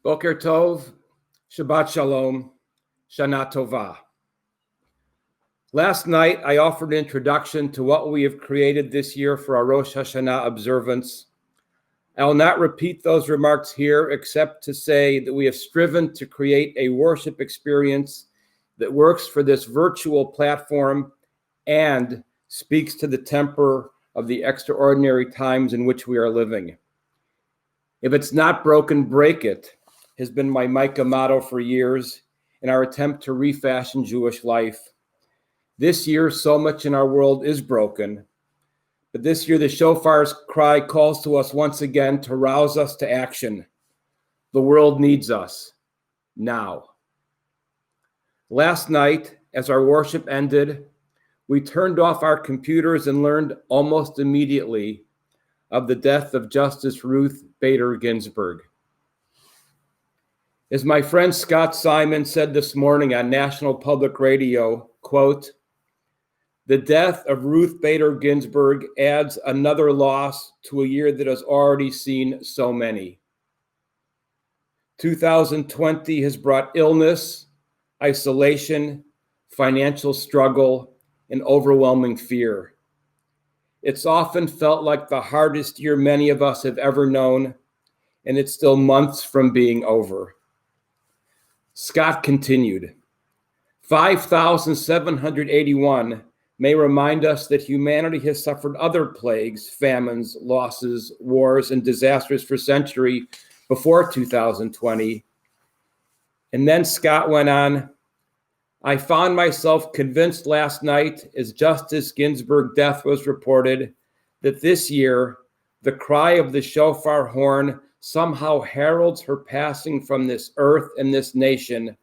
Boker Tov, Shabbat Shalom, Shana tovah. Last night, I offered an introduction to what we have created this year for our Rosh Hashanah observance. I will not repeat those remarks here, except to say that we have striven to create a worship experience that works for this virtual platform and speaks to the temper of the extraordinary times in which we are living. If it's not broken, break it, has been my Micah motto for years in our attempt to refashion Jewish life. This year, so much in our world is broken, but this year the shofar's cry calls to us once again to rouse us to action. The world needs us now. Last night, as our worship ended, we turned off our computers and learned almost immediately of the death of Justice Ruth Bader Ginsburg. As my friend Scott Simon said this morning on National Public Radio, quote, "The death of Ruth Bader Ginsburg adds another loss to a year that has already seen so many. 2020 has brought illness, isolation, financial struggle, and overwhelming fear. It's often felt like the hardest year many of us have ever known, and it's still months from being over." Scott continued, 5,781 may remind us that humanity has suffered other plagues, famines, losses, wars, and disasters for centuries before 2020. And then Scott went on, "I found myself convinced last night as Justice Ginsburg's death was reported that this year, the cry of the shofar horn somehow heralds her passing from this earth and this nation.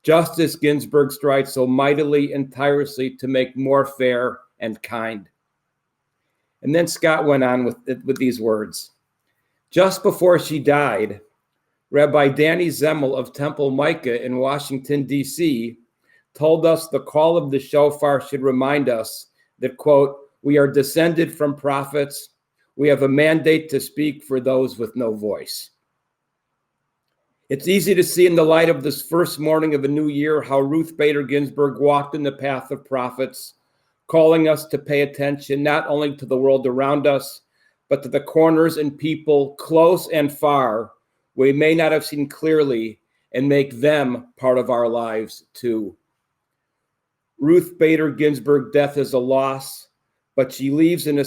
Justice Ginsburg strives so mightily and tirelessly to make more fair and kind." And then Scott went on with these words. "Just before she died, Rabbi Danny Zemmel of Temple Micah in Washington, D.C., told us the call of the shofar should remind us that, quote, we are descended from prophets. We have a mandate to speak for those with no voice." It's easy to see in the light of this first morning of a new year how Ruth Bader Ginsburg walked in the path of prophets, calling us to pay attention not only to the world around us, but to the corners and people close and far we may not have seen clearly, and make them part of our lives too. Ruth Bader Ginsburg's death is a loss, but she leaves in a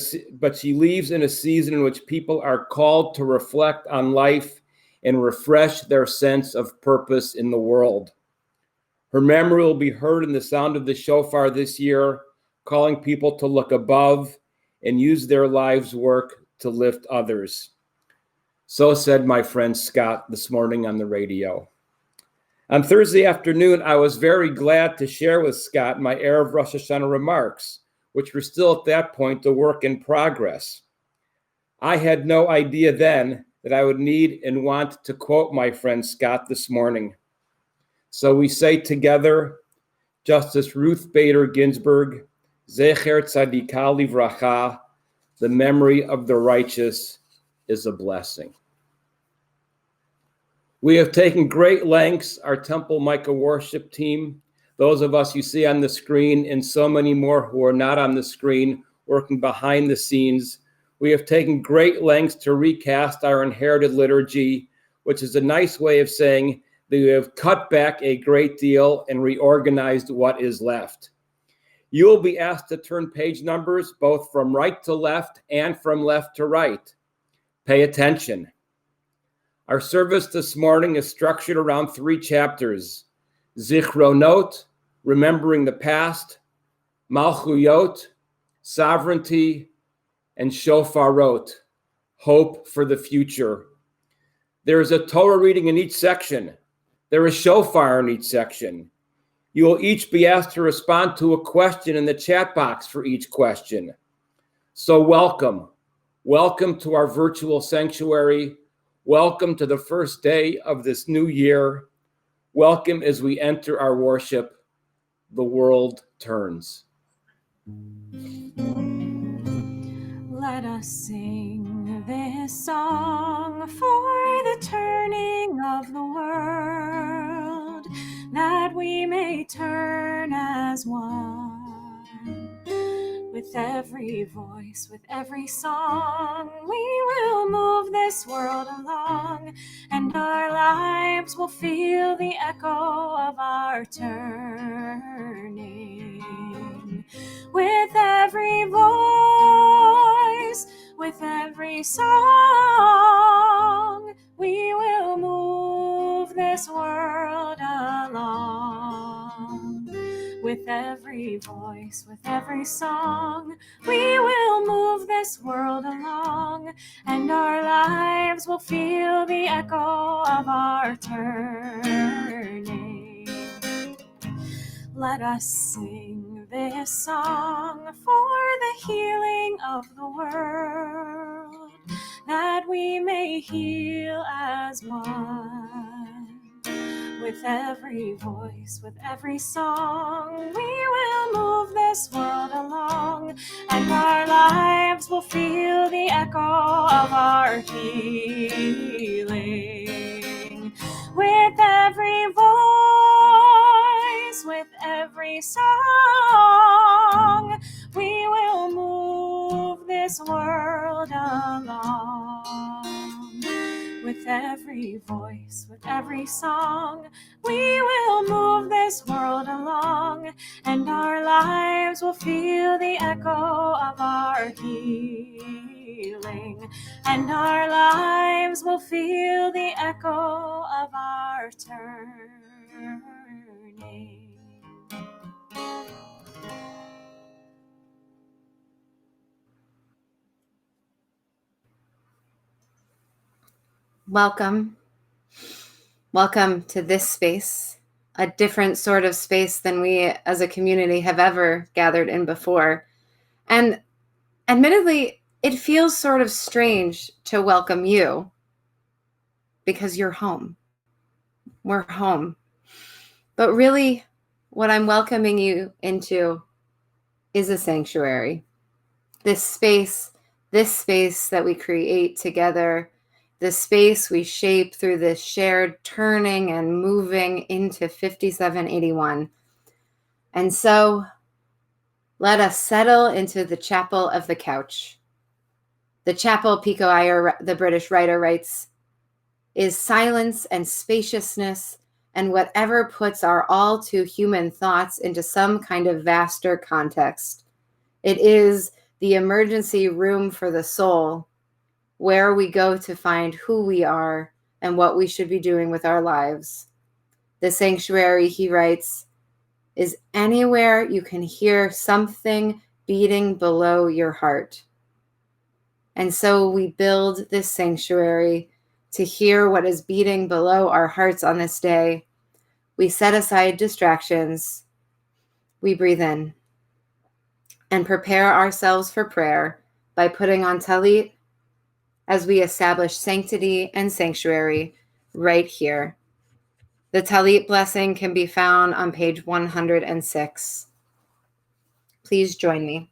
season in which people are called to reflect on life and refresh their sense of purpose in the world. Her memory will be heard in the sound of the shofar this year, calling people to look above and use their lives' work to lift others. So said my friend Scott this morning on the radio. On Thursday afternoon, I was very glad to share with Scott my Erev Rosh Hashanah remarks, which were still at that point a work in progress. I had no idea then that I would need and want to quote my friend Scott this morning. So we say together, Justice Ruth Bader Ginsburg, Zecher Tzadika Livracha, the memory of the righteous is a blessing. We have taken great lengths, our Temple Micah worship team, those of us you see on the screen, and so many more who are not on the screen, working behind the scenes. We have taken great lengths to recast our inherited liturgy, which is a nice way of saying that we have cut back a great deal and reorganized what is left. You will be asked to turn page numbers both from right to left and from left to right. Pay attention. Our service this morning is structured around 3 chapters: Zichronot, remembering the past; Malchuyot, sovereignty; and Shofarot, hope for the future. There is a Torah reading in each section. There is shofar in each section. You will each be asked to respond to a question in the chat box for each question. So welcome. Welcome to our virtual sanctuary. Welcome to the first day of this new year. Welcome as we enter our worship. The world turns. Let us sing this song for the turning of the world, that we may turn as one. With every voice, with every song, we will move this world along, and our lives will feel the echo of our turning. With every voice, with every song, we will move this world along. With every voice, with every song, we will move this world along, and our lives will feel the echo of our turning. Let us sing this song for the healing of the world, that we may heal as one. With every voice, with every song, we will move this world along, and our lives will feel the echo of our healing. With every voice, with every song, we will move this world along. With every voice, with every song, we will move this world along, and our lives will feel the echo of our healing, and our lives will feel the echo of our turning. Welcome to this space, a different sort of space than we as a community have ever gathered in before. And admittedly, it feels sort of strange to welcome you because you're home. We're home. But really, what I'm welcoming you into is a sanctuary. This space that we create together, the space we shape through this shared turning and moving into 5781. And so let us settle into the chapel of the couch. The chapel, Pico Iyer, the British writer, writes, is silence and spaciousness and whatever puts our all too human thoughts into some kind of vaster context. It is the emergency room for the soul, where we go to find who we are and what we should be doing with our lives. The sanctuary, he writes, is anywhere you can hear something beating below your heart. And so we build this sanctuary to hear what is beating below our hearts on this day. We set aside distractions. We breathe in and prepare ourselves for prayer by putting on talit as we establish sanctity and sanctuary right here. The talit blessing can be found on page 106. Please join me.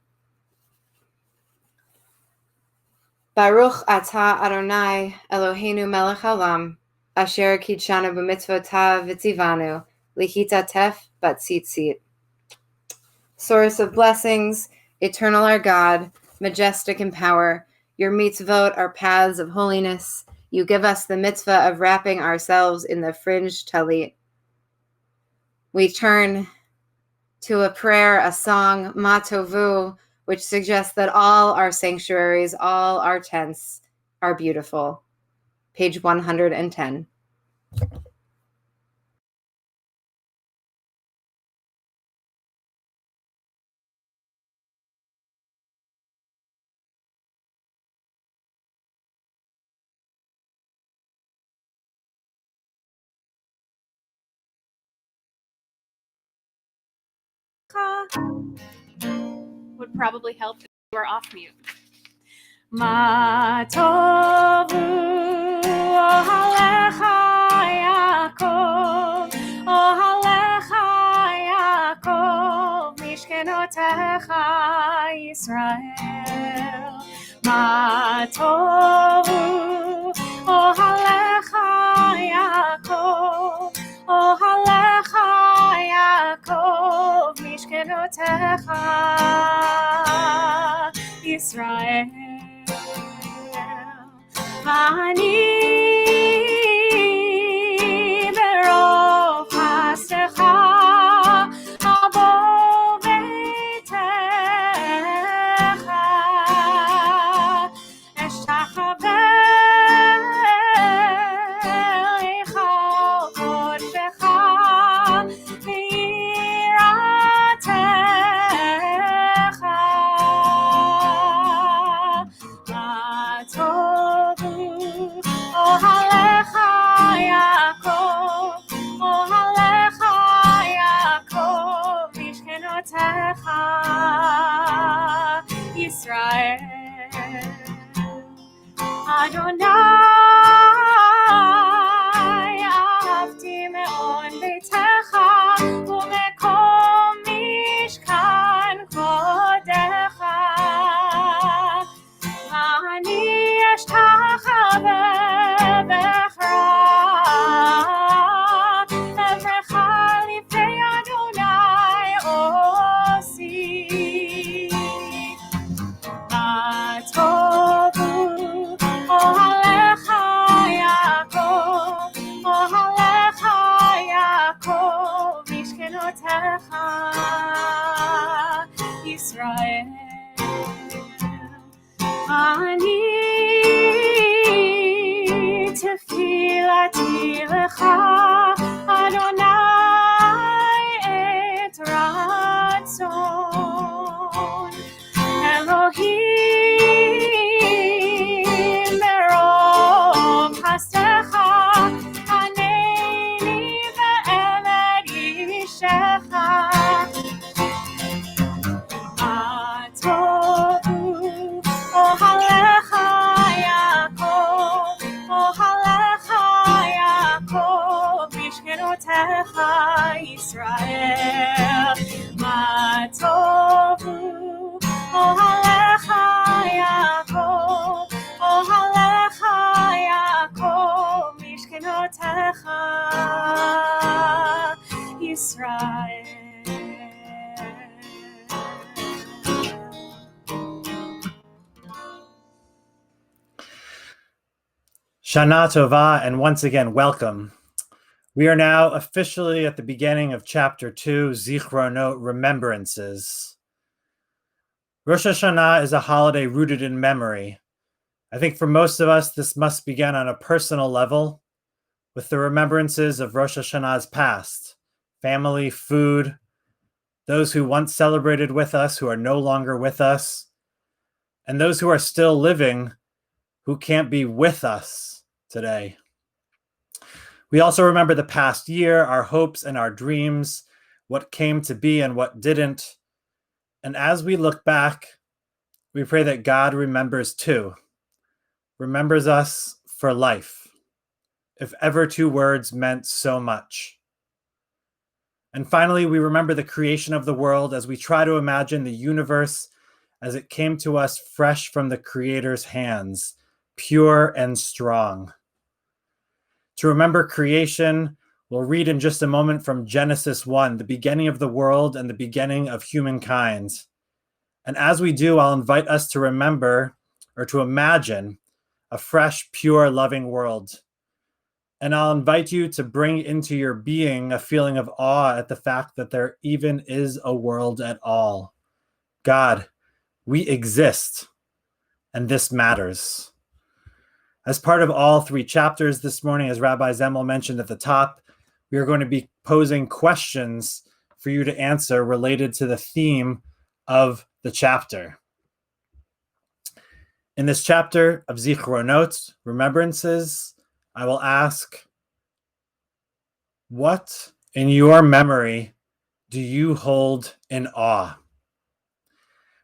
Baruch atah Adonai Eloheinu melech haolam, asher kidshanu b'mitzvotav v'tzivanu, lihitatef batzitzit. Source of blessings, eternal our God, majestic in power, your mitzvot are paths of holiness. You give us the mitzvah of wrapping ourselves in the fringed talit. We turn to a prayer, a song, Ma Tovu, which suggests that all our sanctuaries, all our tents are beautiful. Page 110. Would probably help if you were off mute. Ma tovu ohalecha Yaakov, ohalecha Yaakov, mishkenotecha Yisrael. מה טובו אוהליך יעקב, אוהליך יעקב, משכנותיך ישראל. אני ברוב חסדך אבוא ביתך, אשתחווה לך קודשך ויראתך. מה טובו אוהליך יעקב, אוהליך יעקב, משכנותיך ישראל. אדוני אהבתי מאוד ביתך ומקום משכן כבודך. אני אשתחווה ואכרע אברך לפני אדוני עושי. מה טובו אוהליך יעקב, אוהליך יעקב, משכנותיך ישראל. אני תפילתי לך אדוני את רצון אלוהים ברוב חסדך ענני ואלד אישך. מה טובו אוהליך יעקב, אוהליך יעקב, משכנותיך ישראל. מה טובו אוהליך יעקב, אוהליך יעקב, משכנותיך ישראל. Shana tovah, and once again, welcome. We are now officially at the beginning of chapter 2, Zichronot, Remembrances. Rosh Hashanah is a holiday rooted in memory. I think for most of us, this must begin on a personal level with the remembrances of Rosh Hashanah's past, family, food, those who once celebrated with us who are no longer with us, and those who are still living who can't be with us today. We also remember the past year, our hopes and our dreams, what came to be and what didn't. And as we look back, we pray that God remembers too, remembers us for life, if ever two words meant so much. And finally, we remember the creation of the world as we try to imagine the universe as it came to us fresh from the Creator's hands, pure and strong. To remember creation, we'll read in just a moment from Genesis 1, the beginning of the world and the beginning of humankind. And as we do, I'll invite us to remember or to imagine a fresh, pure, loving world. And I'll invite you to bring into your being a feeling of awe at the fact that there even is a world at all. God, we exist, and this matters. As part of all three chapters this morning, as Rabbi Zemmel mentioned at the top, we are going to be posing questions for you to answer related to the theme of the chapter. In this chapter of Zichronot, Remembrances, I will ask, what in your memory do you hold in awe?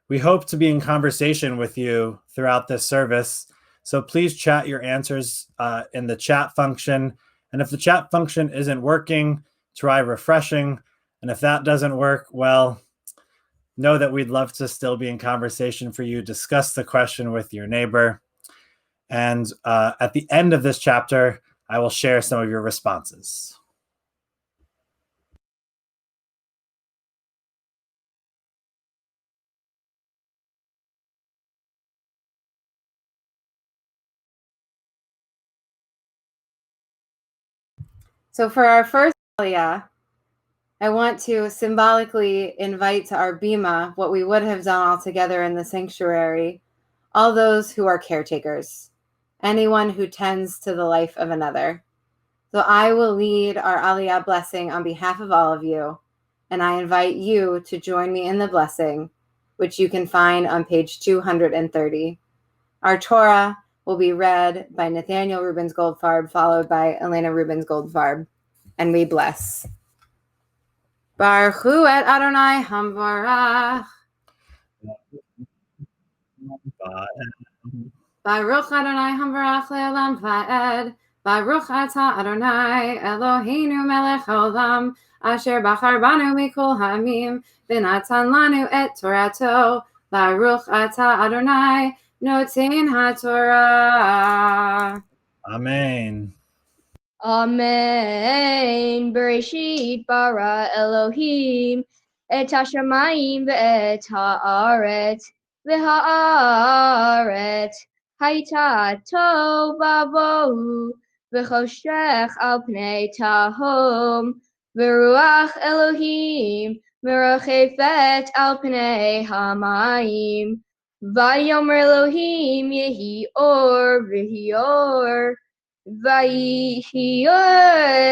We hope to be in conversation with you throughout this service, so please chat your answers in the chat function. And if the chat function isn't working, try refreshing. And if that doesn't work, well, know that we'd love to still be in conversation for you. Discuss the question with your neighbor. And at the end of this chapter, I will share some of your responses. So for our first Aliyah, I want to symbolically invite to our bima what we would have done all together in the sanctuary, all those who are caretakers, anyone who tends to the life of another. So I will lead our Aliyah blessing on behalf of all of you, and I invite you to join me in the blessing, which you can find on page 230. Our Torah will be read by Nathaniel Rubens Goldfarb, followed by Elena Rubens Goldfarb, and we bless. Baruch Hu et Adonai Hamvarach. Baruch Adonai Hamvarach le'olam va'ed. Baruch atah Adonai Eloheinu melech haolam, asher bachar banu mikol ha'amim, v'natan lanu et Torato. Baruch atah Adonai noten haTorah. Amen. Amen. Bereshit bara Elohim et hashamayim ve'et haaretz v'haaretz hayta tova bohu v'choshech al pnei tahom v'ruach Elohim merachefet al pnei hamayim vayomer Elohim yehi or v'hi or Vayihi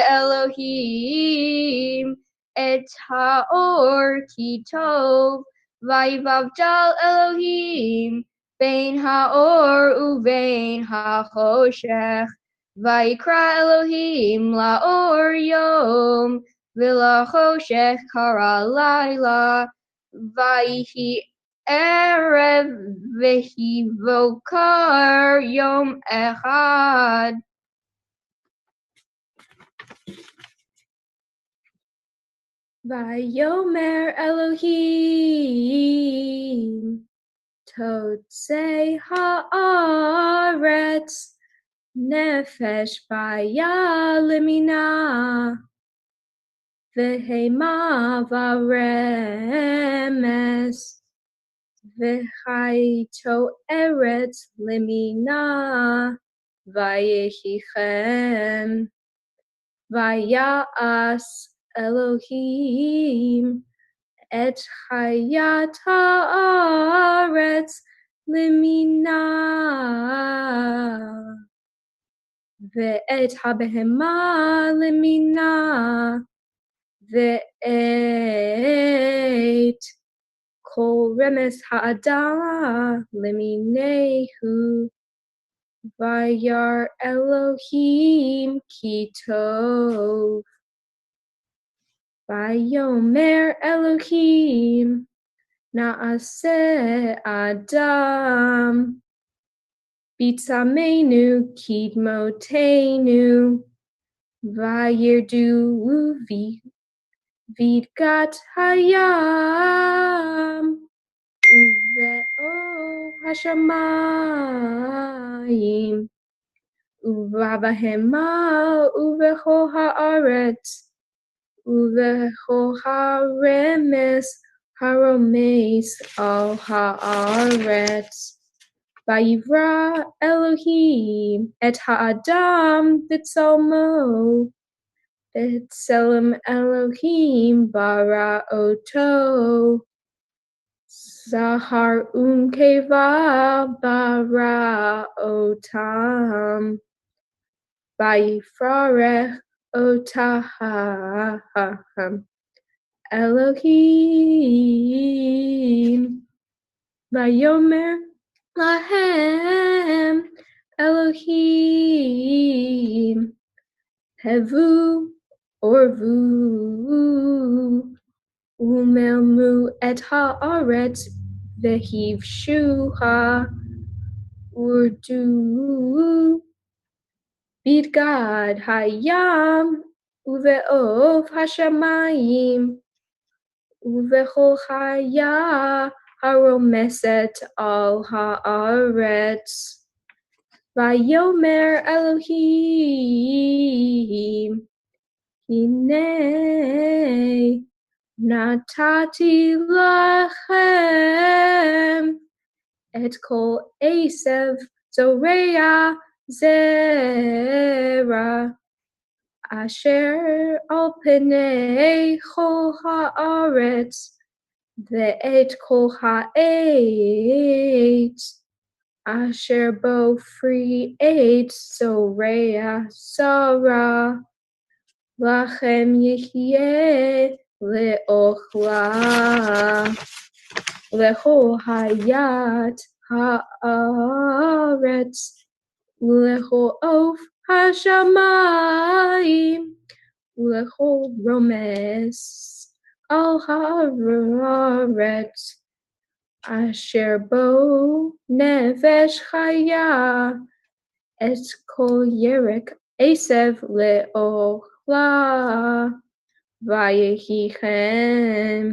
Elohim et haor ki tov, vayivavdal Elohim bein haor uvein hachoshech, vayikra Elohim laor yom, v'lachoshech kara laila, vayihi erev vehi vokar yom echad. Vayomer Elohim Totzei haaretz nefesh baya lemina v'hema varemes v'chayto eretz lemina vayechichem vayas Elohim et chayat haaretz lemina ve'et habehema lemina ve'et kol remes ha'adam leminehu vayar Elohim ki tov. Vayomer Elohim Naaseh Adam Bitzamenu Kidmotenu Vayirdu Vidgat Hayam Uve'o Hashamayim Uvavahema Uve'ho Haaretz Uve'ho Haremes Haromes al Haaretz Vayivra Elohim et Ha'adam B'tzalmo B'tselem Elohim bara oto Zahar Unkeva bara otam Vayifrarech otaham Elohim Vayomer lahem Elohim Hevu orvu Umelmu et haaretz vehivshuha urdu Bidgad hayam uve'ov hashamayim ובכל חיה הרומסת על הארץ. ויאמר אלוהים, הנה נתתי לכם את כל עשב זורע זרע, אשר על פני כל הארץ, ואת כל העץ, אשר בו פרי עץ זורע זרע, לכם יחיה לאוכלה, לכל חיית הארץ, לכל עוף השמיים, ולכל רומס על הארץ, אשר בו נפש חיה, את כל ירק עשב לאוכלה, ויהי כן.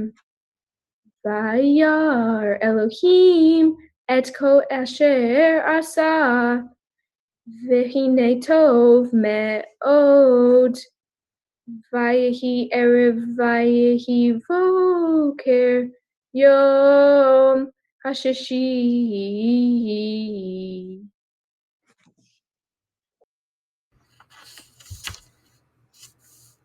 וירא אלוהים את כל אשר עשה, והנה טוב מאוד. ויהי ערב ויהי בוקר יום השישי.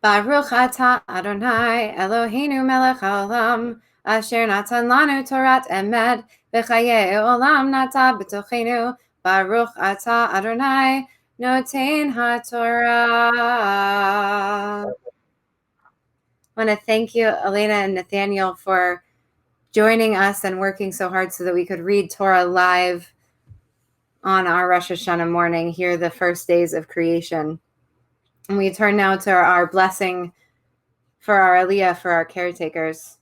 Baruch atah Adonai Eloheinu melech haolam, asher natan lanu torat emet, v'chayei olam nata b'tochenu. Baruch atah Adonai noten haTorah. I want to thank you, Elena and Nathaniel, for joining us and working so hard so that we could read Torah live on our Rosh Hashanah morning, here the first days of creation. And we turn now to our blessing for our Aliyah, for our caretakers.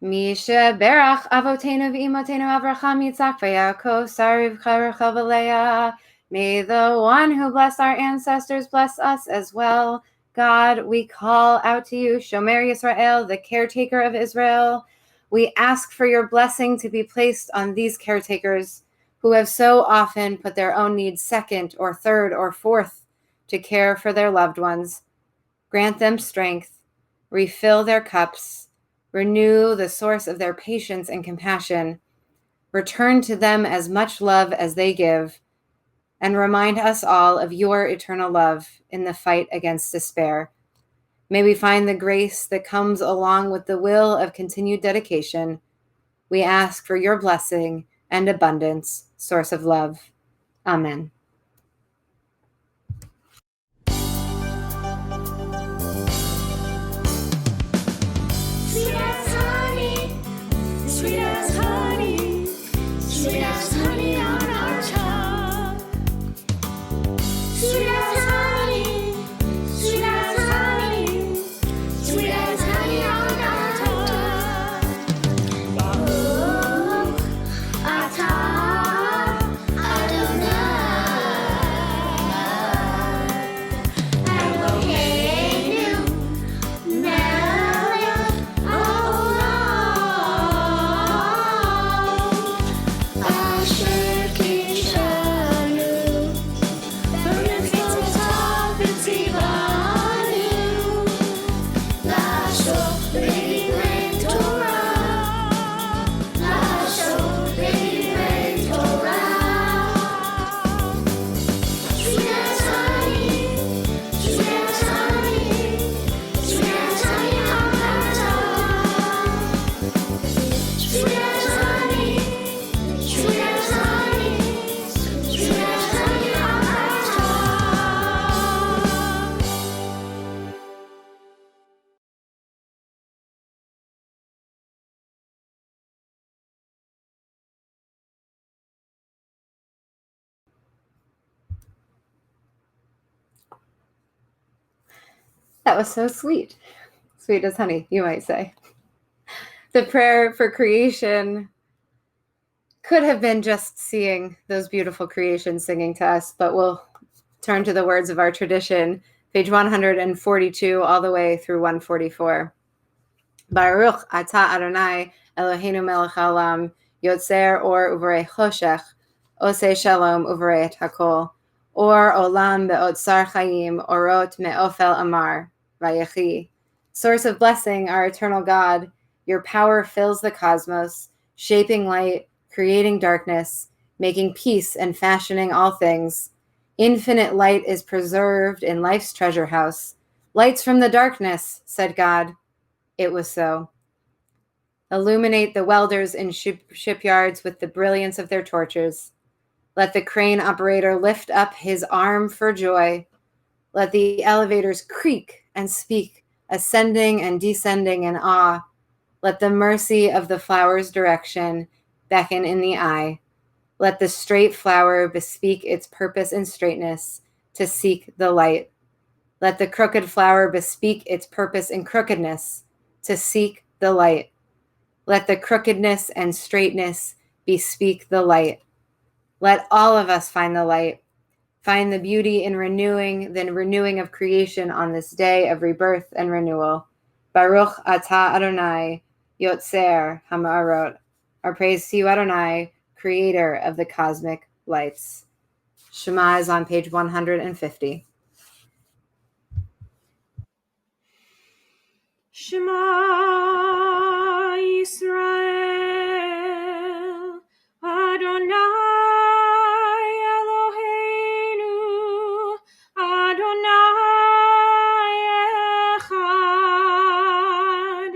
Misha berach avotenu v'imotenu Avraham Yitzchak v'Yaakov Sariv Rachel v'Leah. May the one who blessed our ancestors bless us as well. God, we call out to you, Shomer Yisrael, the caretaker of Israel. We ask for your blessing to be placed on these caretakers who have so often put their own needs second or third or fourth to care for their loved ones. Grant them strength, refill their cups, renew the source of their patience and compassion, return to them as much love as they give, and remind us all of your eternal love in the fight against despair. May we find the grace that comes along with the will of continued dedication. We ask for your blessing and abundance, source of love. Amen. Sweet as honey, sweet as honey, sweet as honey on our tongue. Sweet as honey, sweet as honey, sweet as honey on our tongue. Baruch atah Adonai Eloheinu melech haolam, asher kishanu b'mitzvotav v'tzivanu, la'ashot b'divrei Torah, la'ashot b'divrei Torah. Sweet as honey, sweet as honey, sweet as honey on our tongue. Sweet as honey, sweet as honey, sweet as honey on our tongue. That was so sweet. Sweet as honey, you might say. The prayer for creation could have been just seeing those beautiful creations singing to us, but we'll turn to the words of our tradition, page 142 all the way through 144. Baruch Ata Adonai Eloheinu melech haolam, Yotzer or uvarei choshech, Osei shalom uvarei et hakol, Or olam be'otzar chaim, Orot me'ofel amar, Vayechi. Source of blessing, our eternal God, your power fills the cosmos, shaping light, creating darkness, making peace and fashioning all things. Infinite light is preserved in life's treasure house. Lights from the darkness, said God. It was so. Illuminate the welders in shipyards with the brilliance of their torches. Let the crane operator lift up his arm for joy. Let the elevators creak and speak, ascending and descending in awe. Let the mercy of the flower's direction beckon in the eye. Let the straight flower bespeak its purpose in straightness, to seek the light. Let the crooked flower bespeak its purpose in crookedness, to seek the light. Let the crookedness and straightness bespeak the light. Let all of us find the light, find the beauty in renewing, the renewing of creation on this day of rebirth and renewal. Baruch Ata Adonai, Yotzer Ha'ma'arot. Our praise to you, Adonai, creator of the cosmic lights. Shema is on page 150. Shema Yisrael, Adonai Eloheinu, Adonai Echad,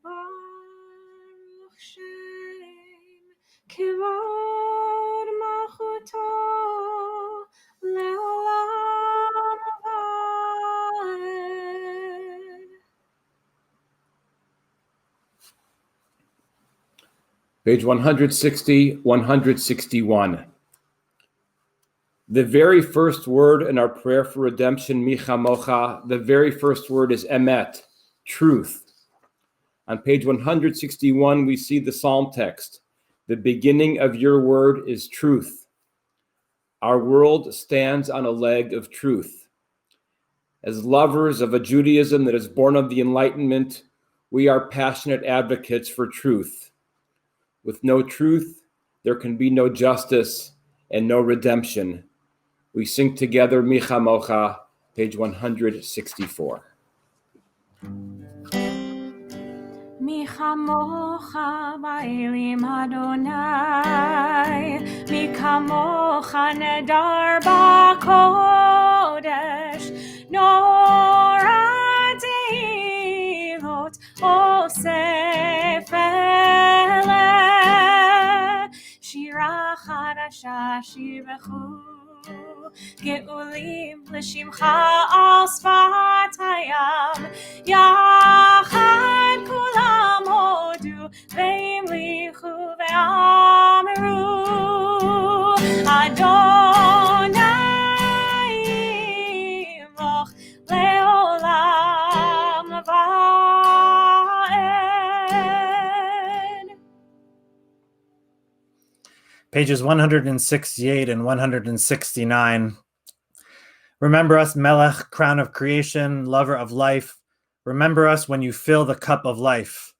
Baruch Shem Kivod Malchuto Leolam Vaed. Page 160, 161. The very first word in our prayer for redemption, Michamocha, the very first word is emet, truth. On page 161, we see the psalm text. The beginning of your word is truth. Our world stands on a leg of truth. As lovers of a Judaism that is born of the Enlightenment, we are passionate advocates for truth. With no truth, there can be no justice and no redemption. We sing together Michamocha, page 164. Mi chamocha ba'elim Adonai, mi kamocha nedar ba'kodesh, nora deilot osef eleh, shira chadasha shirechu, geulim l'shimcha al sfat hayam, yachad kulam hodu ve'imlichu ve'amru Adonai yimloch leolam va'ed. Pages 168 and 169. Remember us, Melech, crown of creation, lover of life. Remember us when you fill the cup of life.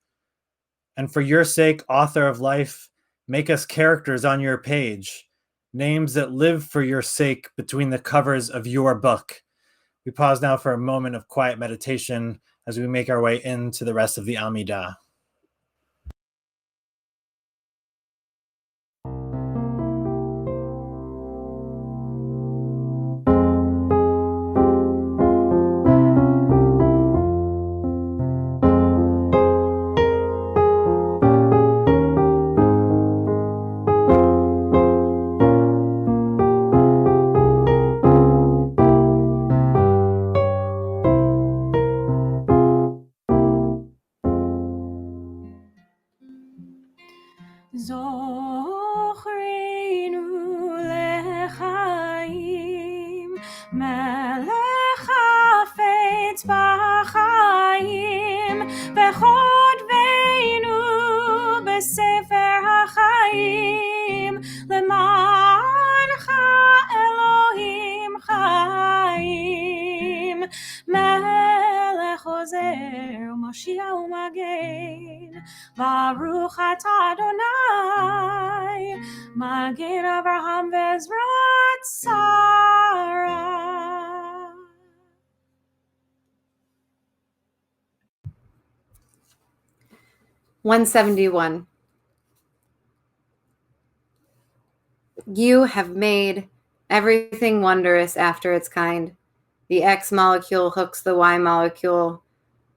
And for your sake, author of life, make us characters on your page, names that live for your sake between the covers of your book. We pause now for a moment of quiet meditation as we make our way into the rest of the Amidah. Zochreinu lechaim, melech hafetz b'chaim, v'chodveinu b'sefer hachaim, lemancha Elohim chaim, melech ozer u'moshiach u'maged, Baruch atah Adonai, Magid Avraham ve'Ezrat Sarah. 171. You have made everything wondrous after its kind. The X molecule hooks the Y molecule.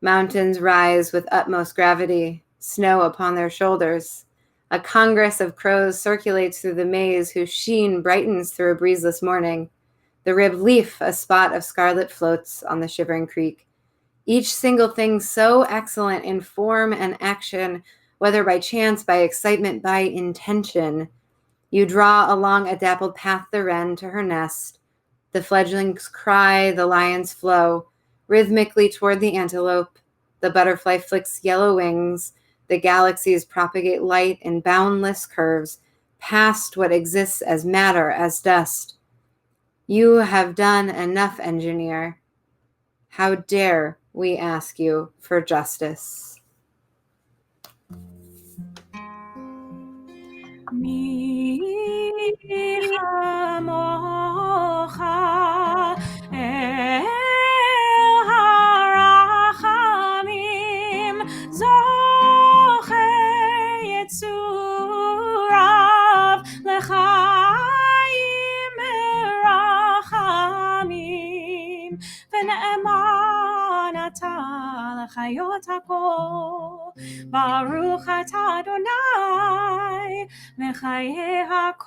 Mountains rise with utmost gravity, snow upon their shoulders. A congress of crows circulates through the maze whose sheen brightens through a breezeless morning. The ribbed leaf, a spot of scarlet, floats on the shivering creek. Each single thing so excellent in form and action, whether by chance, by excitement, by intention. You draw along a dappled path the wren to her nest. The fledglings cry, the lions flow, rhythmically toward the antelope. The butterfly flicks yellow wings. The galaxies propagate light in boundless curves, past what exists as matter, as dust. You have done enough, engineer. How dare we ask you for justice? Mi chamocha el harachamim zocher yitzurav l'chaim merachamim v'ne'eman atah l'chayot hakol Baruch atah Adonai Mechaye hakol.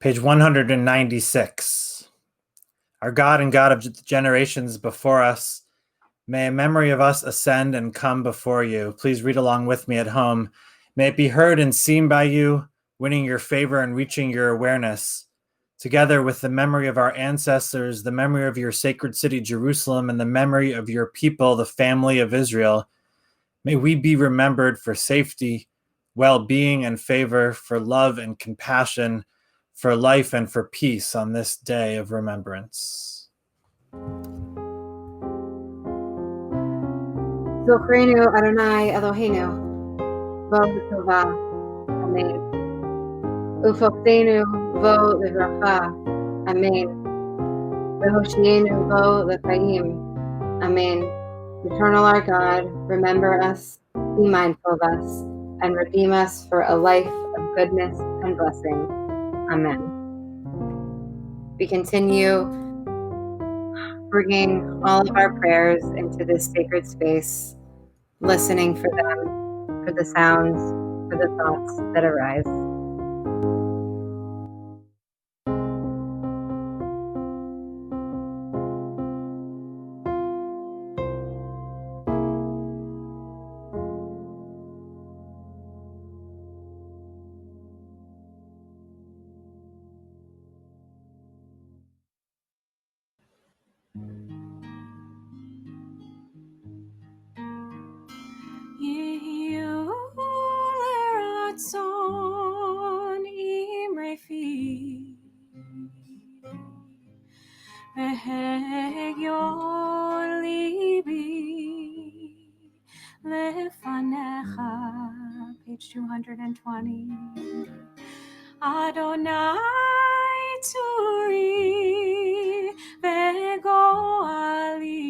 Page 196. Our God and God of the generations before us, may a memory of us ascend and come before you. Please read along with me at home. May it be heard and seen by you, winning your favor and reaching your awareness. Together with the memory of our ancestors, the memory of your sacred city, Jerusalem, and the memory of your people, the family of Israel, may we be remembered for safety, well-being, and favor, for love and compassion, for life and for peace on this day of remembrance. Zochreinu Adonai Eloheinu, vo tovah, amen. Ufokteinu vo livracha, amen. Vehoshienu vo l'chaim, amen. Eternal our God, remember us, be mindful of us, and redeem us for a life of goodness and blessing. Amen. We continue bringing all of our prayers into this sacred space, listening for them, for the sounds, for the thoughts that arise. Yehiyu l'ratzon imre fi v'hegyo libi lefanecha. Page 220. Adonai turi v'goali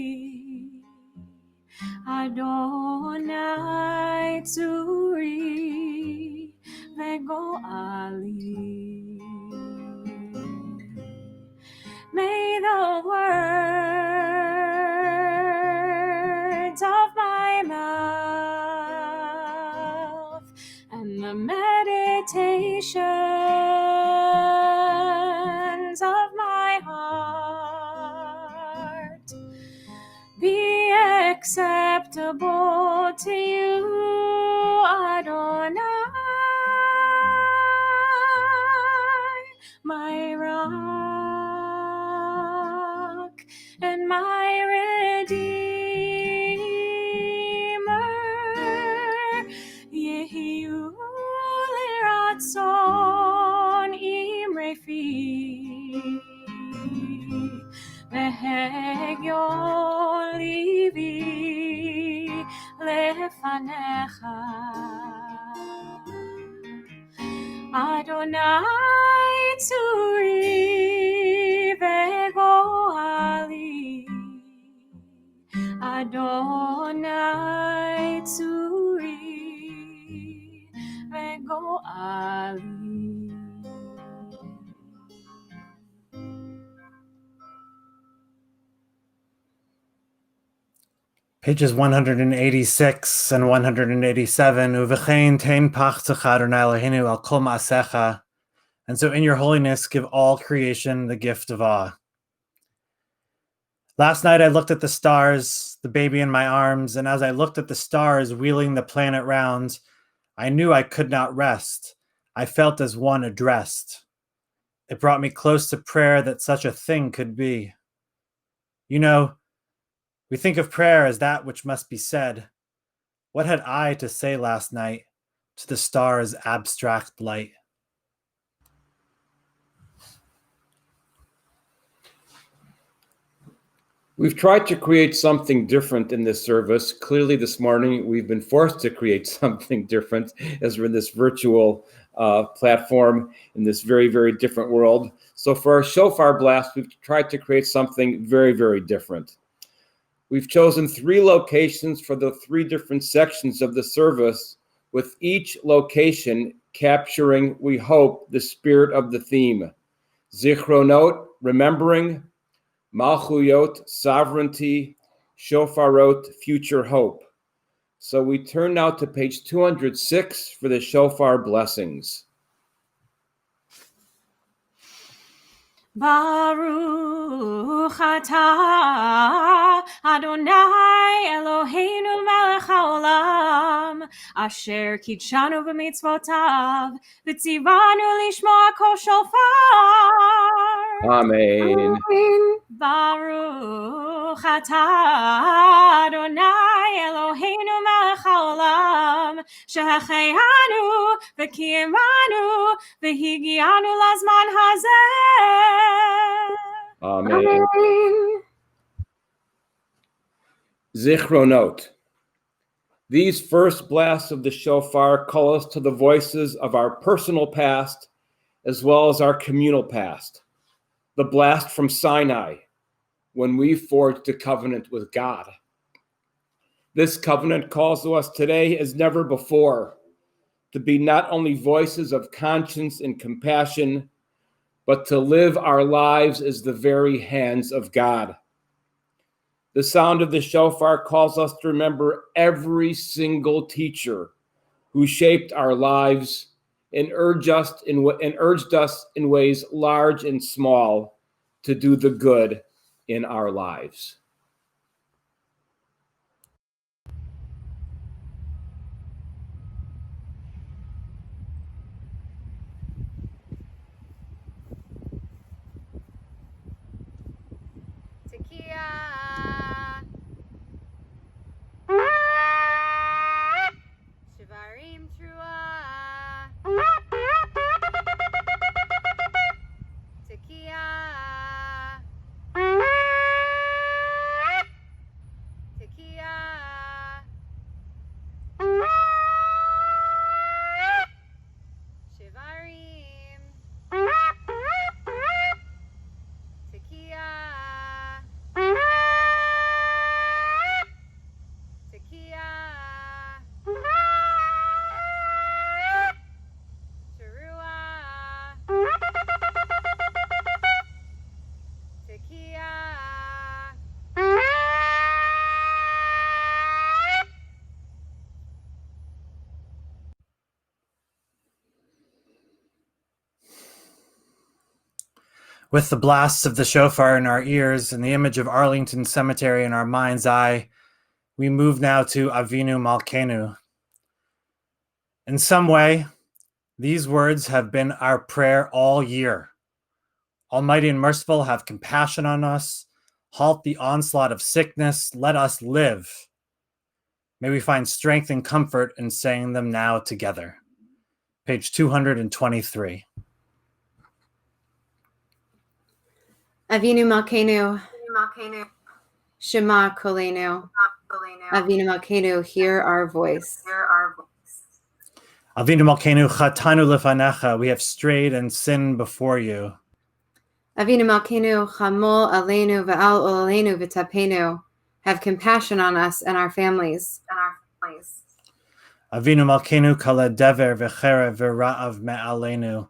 Adonai Tzuri Vegoali. May the words of my mouth and the meditations of my heart be acceptable to you, Adonai, my rock and my redeemer. Yehiyu l'ratzon imre fi Adonai Tzuri Vegoali. Pages 186 and 187. Uvechein tein pachtecha Adonai Eloheinu al kol ma'asecha. And so in your holiness, give all creation the gift of awe. Last night I looked at the stars, the baby in my arms, and as I looked at the stars wheeling the planet round, I knew I could not rest. I felt as one addressed. It brought me close to prayer that such a thing could be. You know, we think of prayer as that which must be said. What had I to say last night to the stars' abstract light? We've tried to create something different in this service. Clearly this morning, we've been forced to create something different as we're in this virtual platform in this very, very different world. So for our shofar blast, we've tried to create something very, very different. We've chosen 3 locations for the 3 different sections of the service, with each location capturing, we hope, the spirit of the theme. Zichronot, remembering; Malchuyot, sovereignty; Shofarot, future hope. So we turn now to page 206 for the shofar blessings. Baruch atah Adonai Eloheinu melech haolam asher kidshanu b'mitzvotav v'tzivanu lishmoa kol shofar. Amen. Baruch atah Adonai Eloheinu melech haolam shehecheyanu v'kiyemanu v'higianu lazman hazeh. Amen. Zichronot. These first blasts of the shofar call us to the voices of our personal past as well as our communal past. The blast from Sinai, when we forged a covenant with God. This covenant calls to us today as never before to be not only voices of conscience and compassion, but to live our lives as the very hands of God. The sound of the shofar calls us to remember every single teacher who shaped our lives and urged us in ways large and small to do the good in our lives. Shivarim Trua. Tekiah. Tekiah. Shivarim. Tekiah. Tekiah. Teruah. Tekiah. With the blasts of the shofar in our ears and the image of Arlington Cemetery in our mind's eye, we move now to Avinu Malkeinu. In some way, these words have been our prayer all year. Almighty and merciful, have compassion on us. Halt the onslaught of sickness. Let us live. May we find strength and comfort in saying them now together. Page 223. Avinu Malkeinu, Shema Kolenu. Avinu Malkeinu, hear our voice. Avinu Malkeinu, chatanu lefanecha, we have strayed and sinned before you. Avinu Malkeinu, chamol aleinu v'al olaleinu v'tapenu. Have compassion on us and our families. Avinu Malkeinu kala dever v'cherev v'ra'av me'aleinu.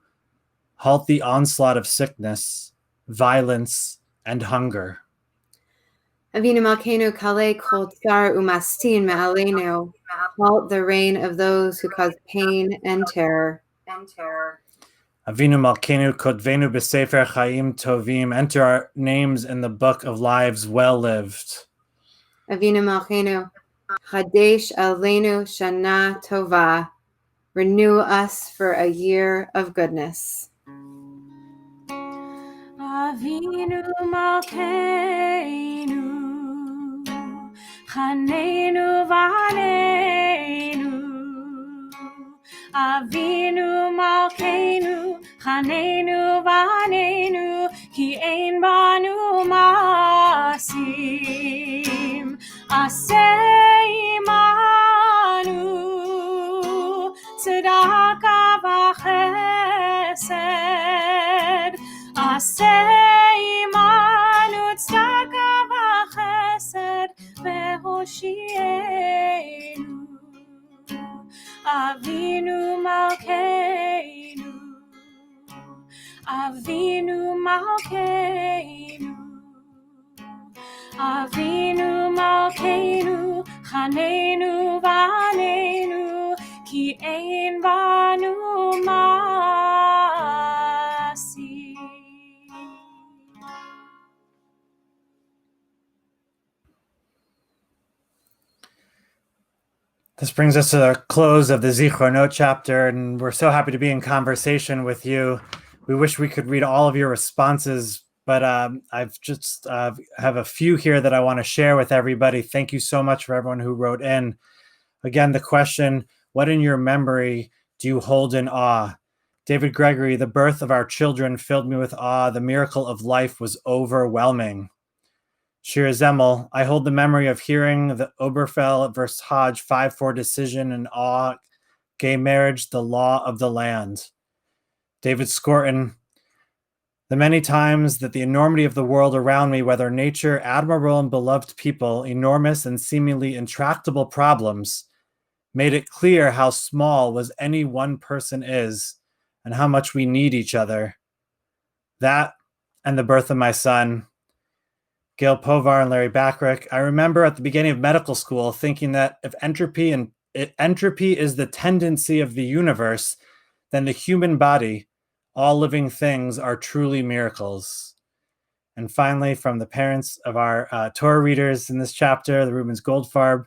Halt the onslaught of sickness, violence, and hunger. Avinu Malkeinu kale kol tsar umastin me'aleinu. Halt the reign of those who cause pain and terror. Avinu Malkeinu kodvenu b'sefer chaim tovim. Enter our names in the book of lives well lived. Avinu Malkeinu, chadesh aleinu shana tovah. Renew us for a year of goodness. Avinu Malkeinu, Chanenu Vaneinu. Avinu Malkeinu, Chanenu Vaneinu, Ki ein banu masim, Aseh imanu, Tzedakah v'chesed. Aseh imanu tzedakah v'chesed v'hoshienu. Avinu Malkeinu, Avinu Malkeinu, Avinu Malkeinu, Chanenu Vaneinu, Ki ein banu masim. This brings us to the close of the Zichronot chapter, and we're so happy to be in conversation with you. We wish we could read all of your responses, but I've just have a few here that I want to share with everybody. Thank you so much for everyone who wrote in. Again, the question, what in your memory do you hold in awe? David Gregory, the birth of our children filled me with awe. The miracle of life was overwhelming. Shira Zemmel, I hold the memory of hearing the Oberfell versus Hodge 5-4 decision in awe, gay marriage, the law of the land. David Scorton, the many times that the enormity of the world around me, whether nature, admirable and beloved people, enormous and seemingly intractable problems, made it clear how small was any one person is and how much we need each other. That and the birth of my son, Gail Povar and Larry Backrack. I remember at the beginning of medical school thinking that if entropy is the tendency of the universe, then the human body, all living things, are truly miracles. And finally, from the parents of our Torah readers in this chapter, the Rubens Goldfarb,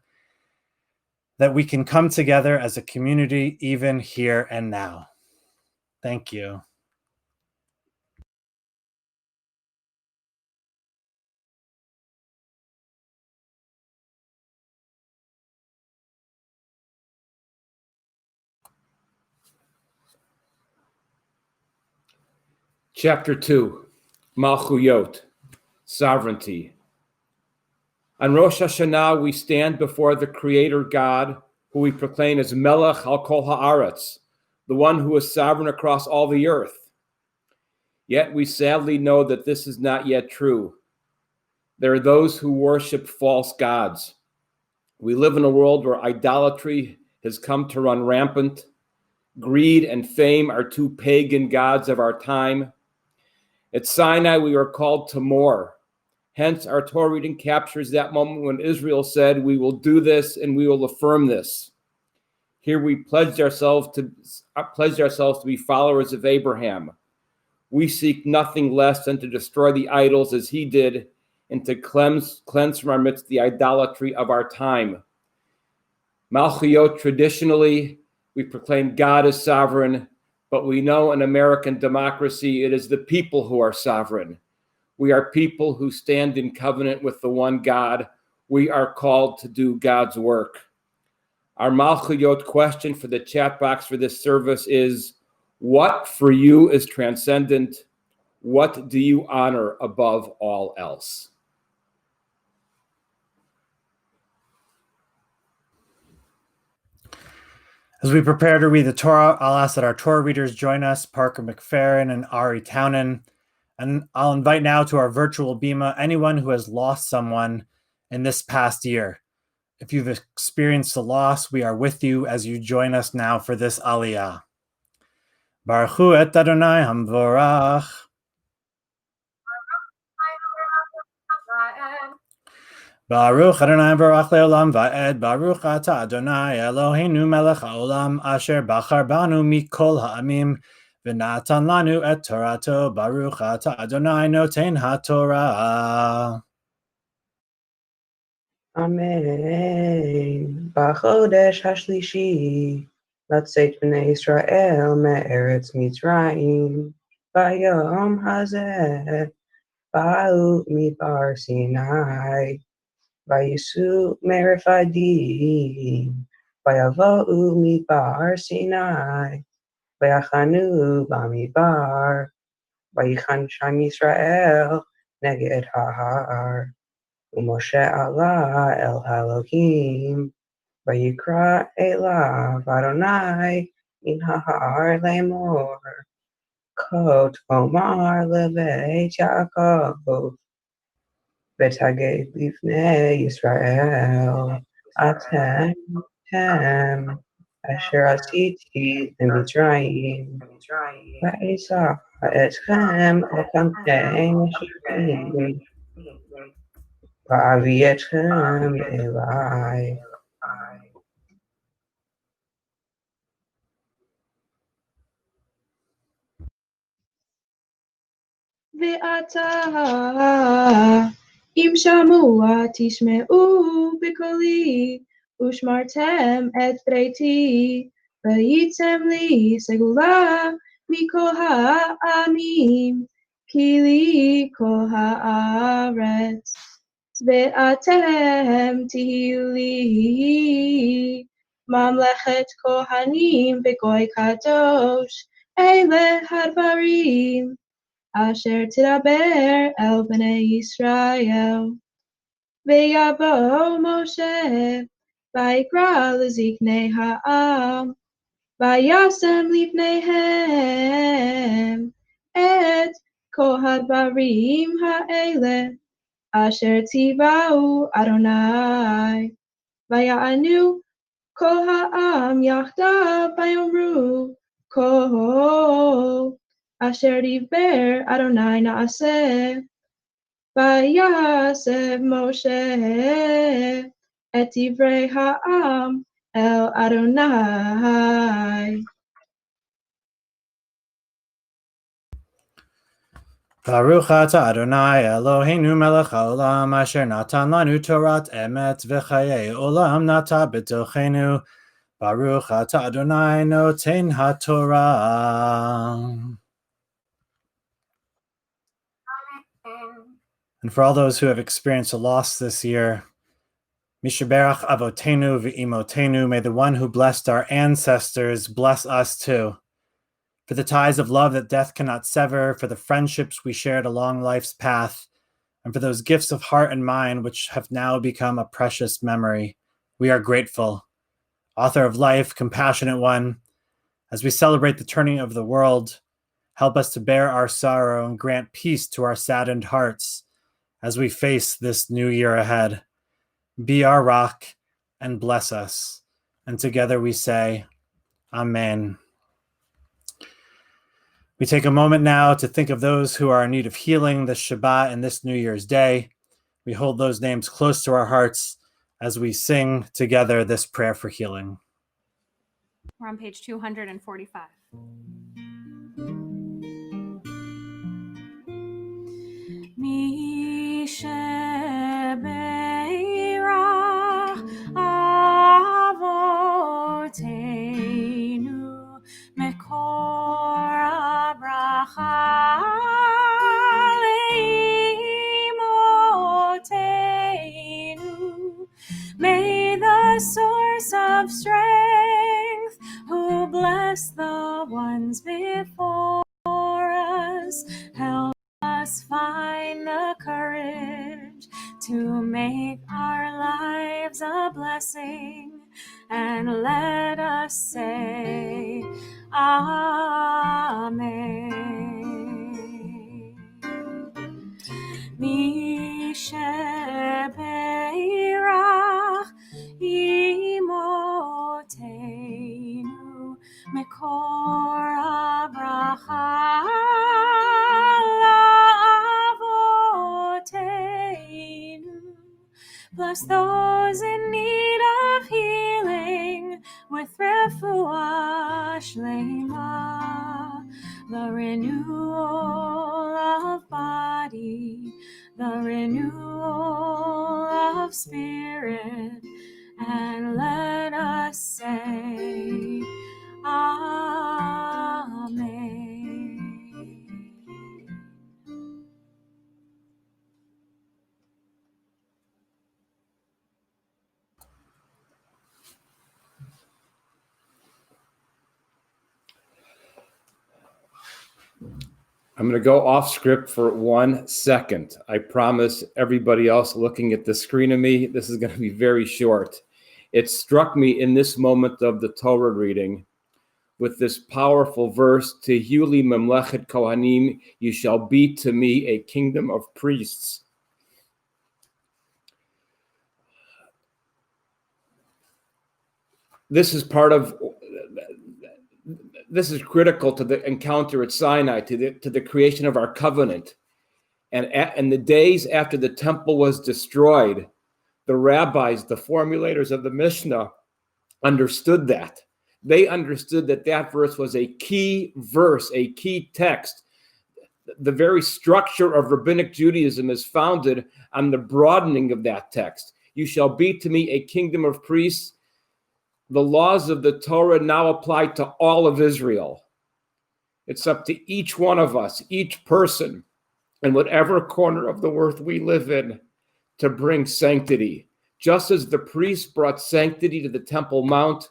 that we can come together as a community even here and now. Thank you. Chapter 2, Malchuyot, Sovereignty. On Rosh Hashanah, we stand before the Creator God, who we proclaim as Melech al Kol Haaretz, the one who is sovereign across all the earth. Yet we sadly know that this is not yet true. There are those who worship false gods. We live in a world where idolatry has come to run rampant. Greed and fame are two pagan gods of our time. At Sinai, we are called to more. Hence, our Torah reading captures that moment when Israel said, "We will do this and we will affirm this." Here we pledged ourselves to be followers of Abraham. We seek nothing less than to destroy the idols as he did and to cleanse from our midst the idolatry of our time. Malchuyot, traditionally, we proclaim God is sovereign, but we know in American democracy, it is the people who are sovereign. We are people who stand in covenant with the one God. We are called to do God's work. Our Malchuyot question for the chat box for this service is, what for you is transcendent? What do you honor above all else? As we prepare to read the Torah, I'll ask that our Torah readers join us, Parker McFerrin and Ari Townen. And I'll invite now to our virtual bima anyone who has lost someone in this past year. If you've experienced a loss, we are with you as you join us now for this aliyah. Baruch hu et Adonai hamvorach. Baruch Adonai Baruch Leolam Va'ed Baruch Ata Adonai Eloheinu Melech HaOlam Asher Bachar Banu Mikol Ha'amim V'natan Lanu Et Torato Baruch Ata Adonai Noten HaTorah. Amen. B'chodesh hashlishi לצאת בני ישראל מארץ מצרים ביום הזה באו מדבר סיני וייסעו מרפדים ויבואו מדבר סיני ויחנו במדבר ויחן שם ישראל נגד ההר ומשה עלה אל האלוהים ויקרא אליו אדוני מן ההר לאמור כה תאמר לבית יעקב ותגיד לפני ישראל אתם אשר עשיתי למצרים ואשא אתכם אל קמטי משפטים ואביא אתכם אלי. ועתה אם שמוע תשמעו בקולי ושמרתם את בריתי והייתם לי סגולה מכל העמים כי לי כל הארץ ואתם תהיו לי ממלכת כהנים וגוי קדוש אלה הדברים אשר תדבר אל בני ישראל. ויבוא משה ויקרא לזקני העם וישם לפניהם את כל הדברים האלה אשר ציווהו אדוני. ויענו כל העם יחדיו ויאמרו כל אשר דיבר אדוני נעשה. ויסב משה את דברי העם אל אדוני. Baruch Ata Adonai Eloheinu Melech HaOlam Asher Natan Lanu Torat Emet V'chayei Olam Nata B'tochenu Baruch Ata Adonai Noten HaTorah. And for all those who have experienced a loss this year, Mishaberach Avotenu V'imotenu, may the one who blessed our ancestors bless us too. For the ties of love that death cannot sever, for the friendships we shared along life's path, and for those gifts of heart and mind which have now become a precious memory, we are grateful. Author of life, compassionate one, as we celebrate the turning of the world, help us to bear our sorrow and grant peace to our saddened hearts as we face this new year ahead. Be our rock and bless us. And together we say, Amen. We take a moment now to think of those who are in need of healing this Shabbat and this New Year's Day. We hold those names close to our hearts as we sing together this prayer for healing. We're on page 245. Mi shebeirach avoteinu mekor habracha leimotenu. May the source of strength who bless the ones before us help us find the courage to make our lives a blessing, and let us say Amen. Mi shebeirach Bless those in need of healing with refuah shlema, the renewal of body, the renewal of spirit, and let us say, Amen. I'm going to go off script for 1 second. I promise everybody else looking at the screen of me, this is going to be very short. It struck me in this moment of the Torah reading with this powerful verse, Tehuli Memlechet Kohanim, you shall be to me a kingdom of priests. This is critical to the encounter at Sinai, to the creation of our covenant. And the days after the temple was destroyed, the rabbis, the formulators of the Mishnah, understood that. They understood that verse was a key verse, a key text. The very structure of rabbinic Judaism is founded on the broadening of that text. You shall be to me a kingdom of priests. The laws of the Torah now apply to all of Israel. It's up to each one of us, each person, in whatever corner of the earth we live in, to bring sanctity. Just as the priests brought sanctity to the Temple Mount,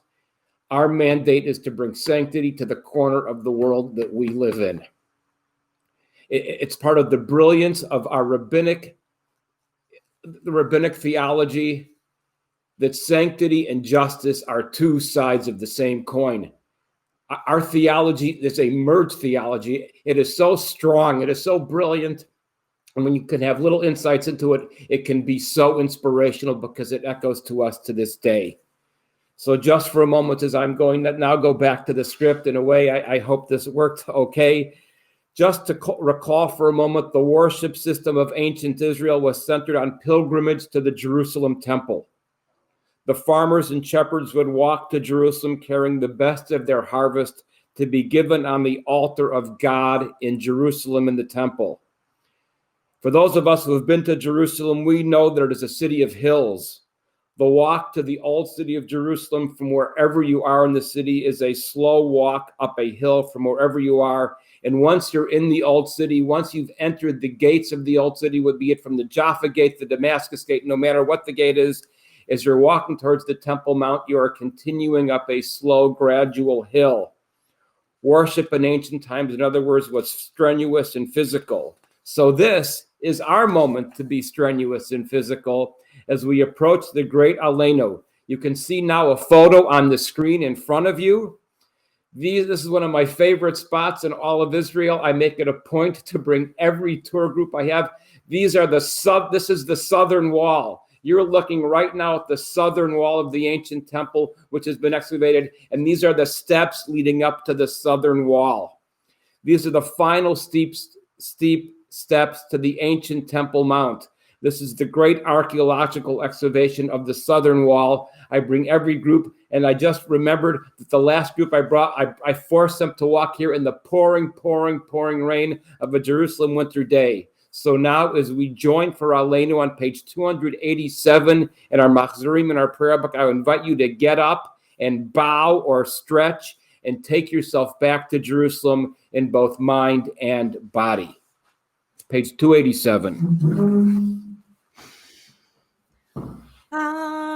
our mandate is to bring sanctity to the corner of the world that we live in. It's part of the brilliance of our rabbinic theology that sanctity and justice are two sides of the same coin. Our theology is a merged theology. It is so strong. It is so brilliant. And when you can have little insights into it, it can be so inspirational because it echoes to us to this day. So just for a moment, as I'm going to now go back to the script, in a way, I hope this worked okay. Just to recall for a moment, the worship system of ancient Israel was centered on pilgrimage to the Jerusalem temple. The farmers and shepherds would walk to Jerusalem carrying the best of their harvest to be given on the altar of God in Jerusalem in the temple. For those of us who have been to Jerusalem, we know that it is a city of hills. The walk to the old city of Jerusalem from wherever you are in the city is a slow walk up a hill from wherever you are. And once you're in the old city, once you've entered the gates of the old city, would be it from the Jaffa gate, the Damascus gate, no matter what the gate is, as you're walking towards the Temple Mount, you are continuing up a slow, gradual hill. Worship in ancient times, in other words, was strenuous and physical. So this is our moment to be strenuous and physical as we approach the great Aleinu. You can see now a photo on the screen in front of you. This is one of my favorite spots in all of Israel. I make it a point to bring every tour group I have. This is the southern wall. You're looking right now at the southern wall of the ancient temple, which has been excavated, and these are the steps leading up to the southern wall. These are the final steep steps to the ancient Temple Mount. This is the great archaeological excavation of the southern wall. I bring every group, and I just remembered that the last group I brought, I forced them to walk here in the pouring rain of a Jerusalem winter day. So now as we join for Aleinu on page 287 in our Machzorim in our prayer book, I invite you to get up and bow or stretch and take yourself back to Jerusalem in both mind and body. Page 287. Aleinu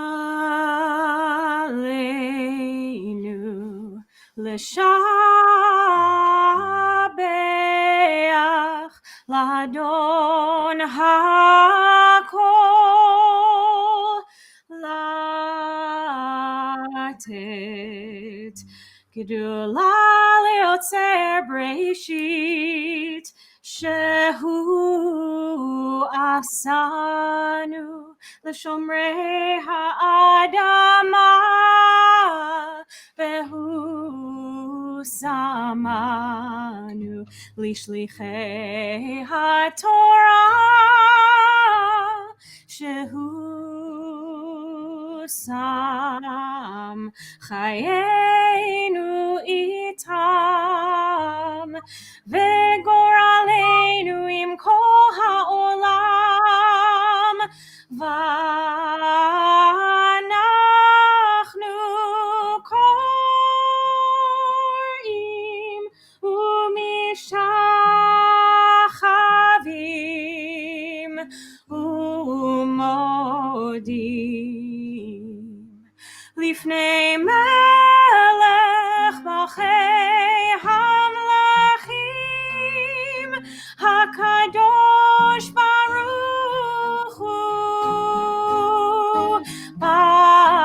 l'shabeach l'Adon hakol latet gedula leotzer breshit shehu asanu l'shomrei ha'adama vehu samanu lishlichei ha'torah shehu sam chayenu itam vegoralenu im kol ha'olam v'anachnu korim umishachavim umodim lifnei melech malchei hamlachim hakadosh baruch hu bayom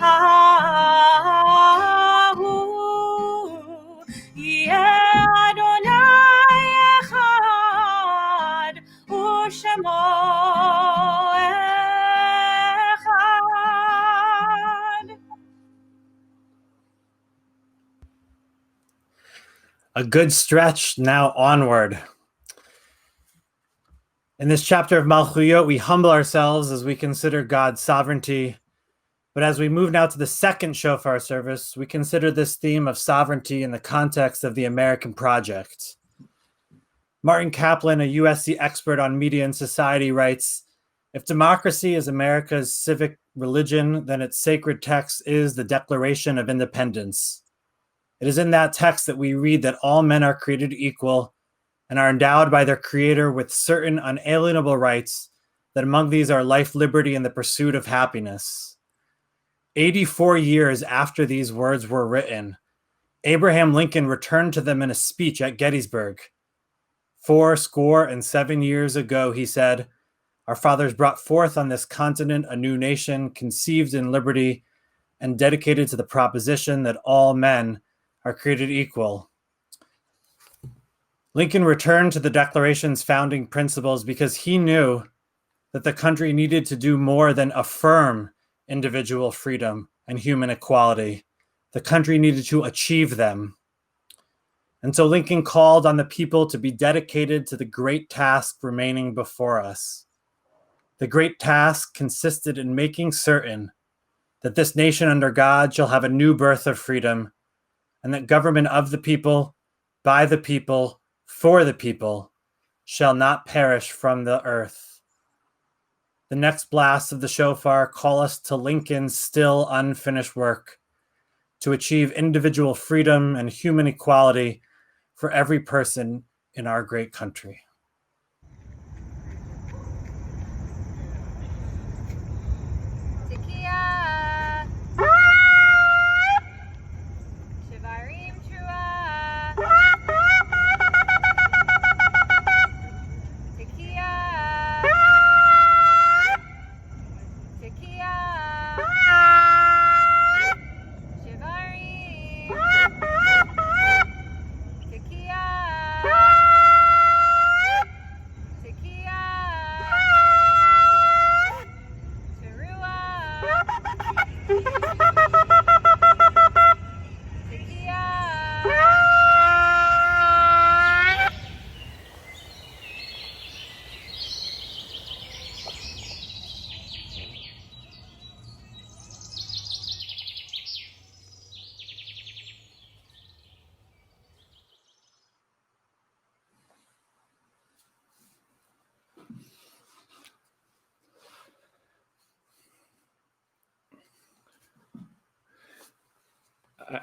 hahu yeh Adonai echad u'shemo echad. A good stretch, now onward. In this chapter of Malchuyot, we humble ourselves as we consider God's sovereignty. But as we move now to the second shofar service, we consider this theme of sovereignty in the context of the American project. Martin Kaplan, a USC expert on media and society, writes, "If democracy is America's civic religion, then its sacred text is the Declaration of Independence. It is in that text that we read that all men are created equal and are endowed by their Creator with certain unalienable rights, that among these are life, liberty, and the pursuit of happiness." 84 years after these words were written, Abraham Lincoln returned to them in a speech at Gettysburg. 77 years ago, he said, "Our fathers brought forth on this continent a new nation, conceived in liberty and dedicated to the proposition that all men are created equal." Lincoln returned to the Declaration's founding principles because he knew that the country needed to do more than affirm individual freedom and human equality. The country needed to achieve them. And so Lincoln called on the people to be dedicated to the great task remaining before us. The great task consisted in making certain that this nation under God shall have a new birth of freedom, and that government of the people, by the people, for the people, shall not perish from the earth. The next blasts of the shofar call us to Lincoln's still unfinished work to achieve individual freedom and human equality for every person in our great country.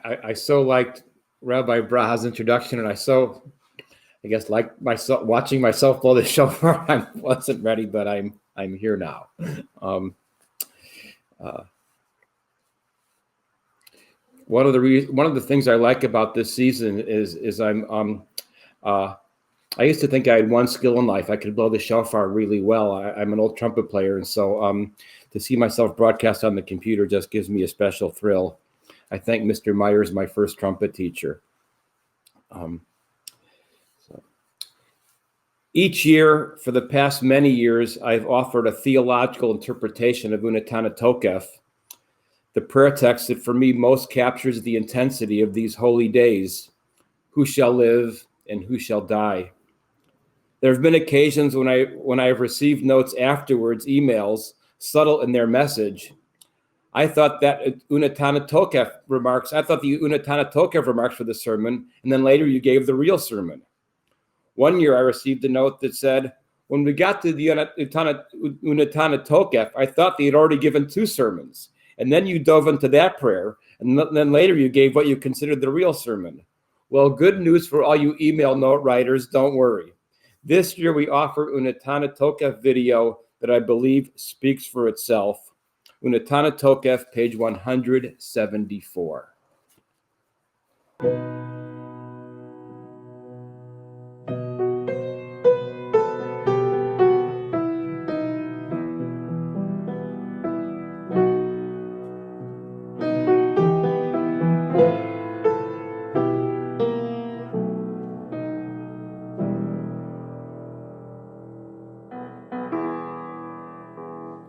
I so liked Rabbi Braha's introduction, and I guess like myself watching myself blow the shofar. I wasn't ready, but I'm here now. One of the things I like about this season is I used to think I had one skill in life. I could blow the shofar really well. I'm an old trumpet player, and so to see myself broadcast on the computer just gives me a special thrill. I thank Mr. Myers, my first trumpet teacher. Each year, for the past many years, I've offered a theological interpretation of Unetana Tokef, the prayer text that for me most captures the intensity of these holy days. Who shall live and who shall die? There have been occasions when I have received notes afterwards, emails, subtle in their message. I thought the Unatana Tokev remarks for the sermon, and then later you gave the real sermon. One year I received a note that said, when we got to the Unatana Tokev, I thought they had already given 2 sermons. And then you dove into that prayer, and then later you gave what you considered the real sermon. Well, good news for all you email note writers, don't worry. This year we offer Unatana Tokev video that I believe speaks for itself. Unatana Tokev, page 174.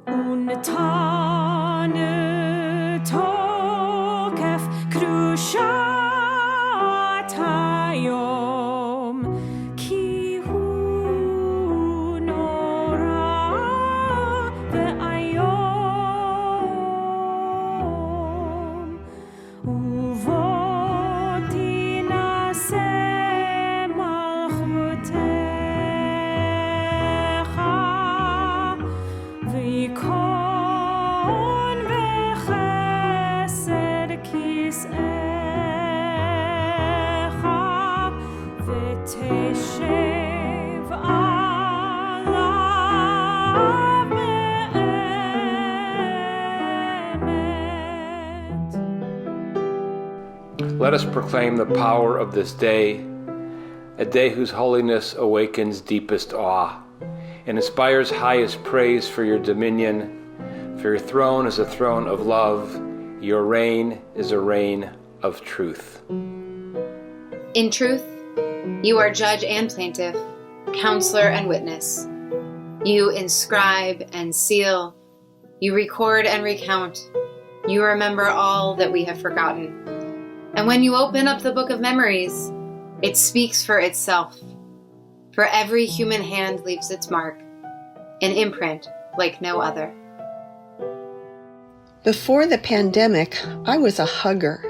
Unatana Tokef Krushat Hayom Ki Hu Nora Ve'ayom Uvot Tinaseh Malchutecha V'yikol Let us proclaim the power of this day, a day whose holiness awakens deepest awe and inspires highest praise for your dominion. For your throne is a throne of love, your reign is a reign of truth. In truth, you are judge and plaintiff, counselor and witness. You inscribe and seal, you record and recount, you remember all that we have forgotten. And when you open up the book of memories, it speaks for itself. For every human hand leaves its mark, an imprint like no other. Before the pandemic, I was a hugger.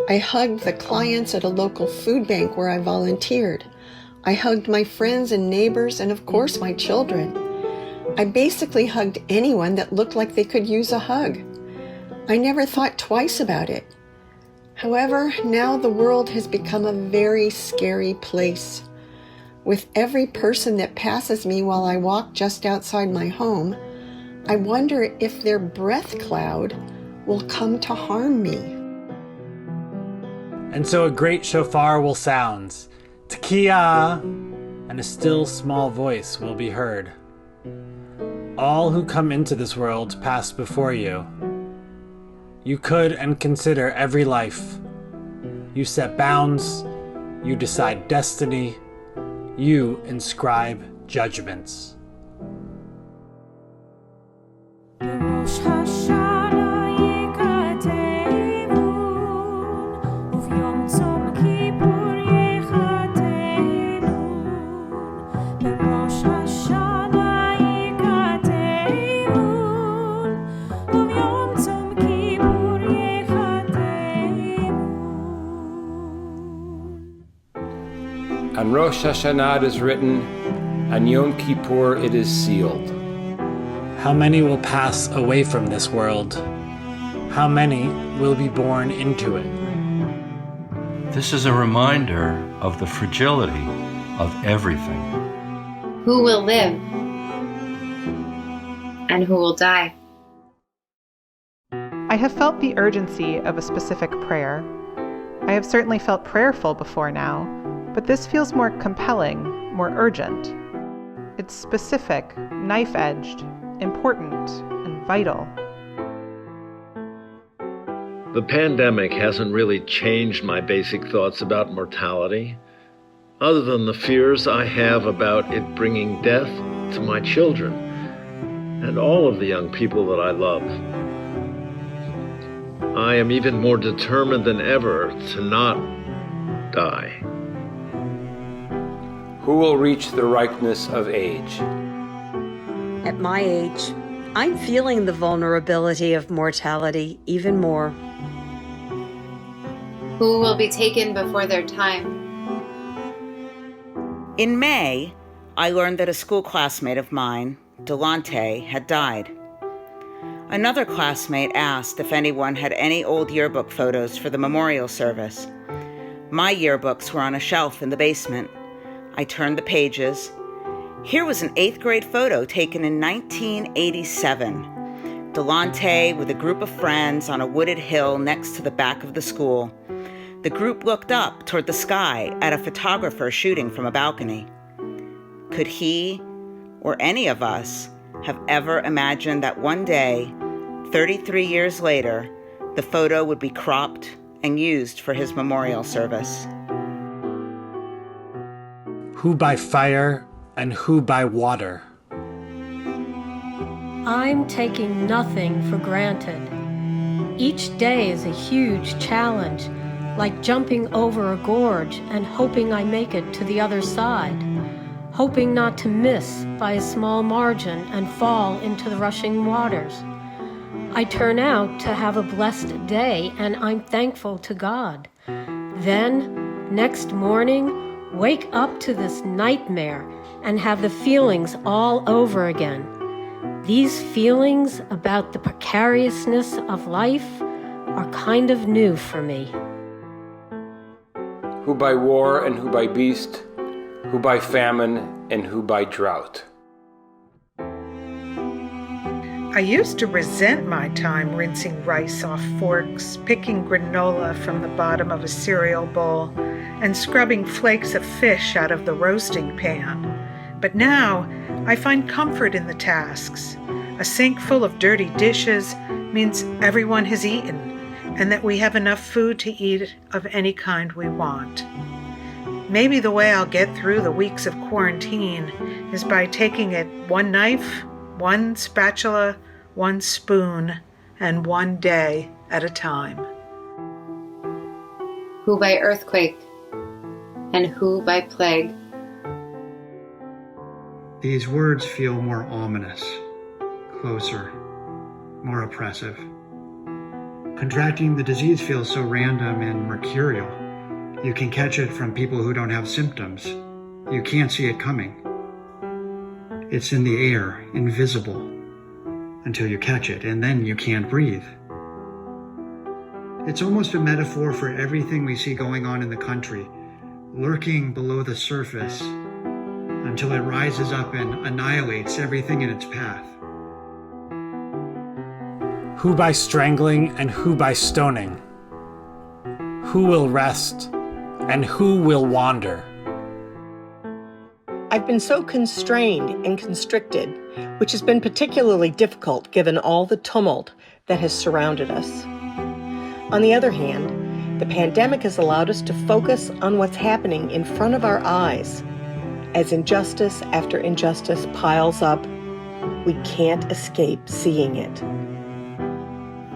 I hugged the clients at a local food bank where I volunteered. I hugged my friends and neighbors and, of course, my children. I basically hugged anyone that looked like they could use a hug. I never thought twice about it. However, now the world has become a very scary place. With every person that passes me while I walk just outside my home, I wonder if their breath cloud will come to harm me. And so a great shofar will sound, Tekiah, and a still small voice will be heard. All who come into this world pass before you. You could and consider every life. You set bounds, you decide destiny, you inscribe judgments. Rosh Hashanah yikatevun, uvyom tzom kippur yichatevun. Rosh Hashanah yikatevun, uvyom tzom kippur yichatevun. On Rosh Hashanah it is written, on Yom Kippur it is sealed. How many will pass away from this world? How many will be born into it? This is a reminder of the fragility of everything. Who will live? And who will die? I have felt the urgency of a specific prayer. I have certainly felt prayerful before now, but this feels more compelling, more urgent. It's specific, knife-edged, important, and vital. The pandemic hasn't really changed my basic thoughts about mortality, other than the fears I have about it bringing death to my children and all of the young people that I love. I am even more determined than ever to not die. Who will reach the ripeness of age? At my age, I'm feeling the vulnerability of mortality even more. Who will be taken before their time? In May, I learned that a school classmate of mine, Delante, had died. Another classmate asked if anyone had any old yearbook photos for the memorial service. My yearbooks were on a shelf in the basement. I turned the pages. Here was an 8th grade photo taken in 1987. Delante with a group of friends on a wooded hill next to the back of the school. The group looked up toward the sky at a photographer shooting from a balcony. Could he, or any of us, have ever imagined that one day, 33 years later, the photo would be cropped and used for his memorial service? Who by fire and who by water? I'm taking nothing for granted. Each day is a huge challenge, like jumping over a gorge and hoping I make it to the other side, hoping not to miss by a small margin and fall into the rushing waters. I turn out to have a blessed day, and I'm thankful to God. Then, next morning, wake up to this nightmare and have the feelings all over again. These feelings about the precariousness of life are kind of new for me. Who by war and who by beast? Who by famine and who by drought? I used to resent my time rinsing rice off forks, picking granola from the bottom of a cereal bowl, and scrubbing flakes of fish out of the roasting pan. But now, I find comfort in the tasks. A sink full of dirty dishes means everyone has eaten, and that we have enough food to eat of any kind we want. Maybe the way I'll get through the weeks of quarantine is by taking it one knife, one spatula, one spoon, and one day at a time. Who by earthquake and who by plague? These words feel more ominous, closer, more oppressive. Contracting the disease feels so random and mercurial. You can catch it from people who don't have symptoms. You can't see it coming. It's in the air, invisible, until you catch it, and then you can't breathe. It's almost a metaphor for everything we see going on in the country, lurking below the surface until it rises up and annihilates everything in its path. Who by strangling and who by stoning? Who will rest and who will wander? I've been so constrained and constricted, which has been particularly difficult given all the tumult that has surrounded us. On the other hand, the pandemic has allowed us to focus on what's happening in front of our eyes. As injustice after injustice piles up, we can't escape seeing it.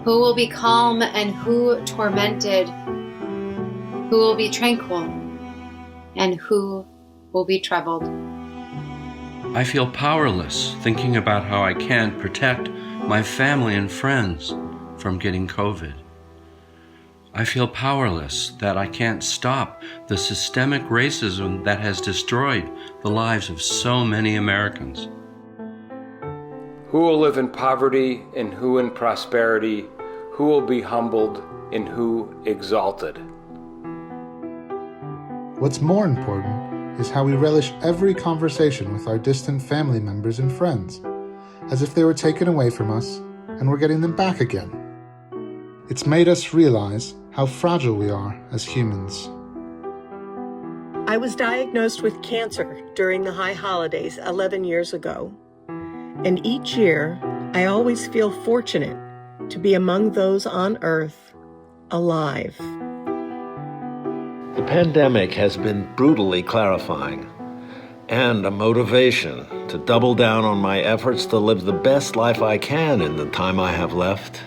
Who will be calm and who tormented? Who will be tranquil and who will be troubled? I feel powerless thinking about how I can't protect my family and friends from getting COVID. I feel powerless that I can't stop the systemic racism that has destroyed the lives of so many Americans. Who will live in poverty and who in prosperity? Who will be humbled and who exalted? What's more important is how we relish every conversation with our distant family members and friends, as if they were taken away from us and we're getting them back again. It's made us realize how fragile we are as humans. I was diagnosed with cancer during the high holidays 11 years ago. And each year, I always feel fortunate to be among those on Earth alive. The pandemic has been brutally clarifying and a motivation to double down on my efforts to live the best life I can in the time I have left.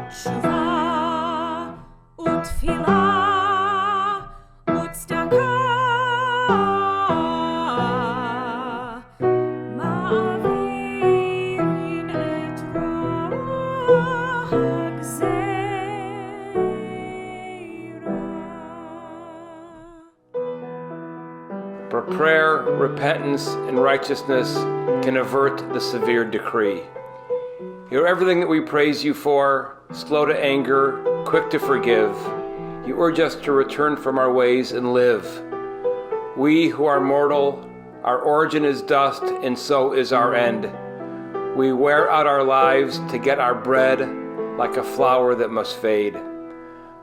Tshuva utfilah. For prayer, repentance, and righteousness can avert the severe decree. You're everything that we praise you for, slow to anger, quick to forgive. You urge us to return from our ways and live. We who are mortal, our origin is dust, and so is our end. We wear out our lives to get our bread like a flower that must fade.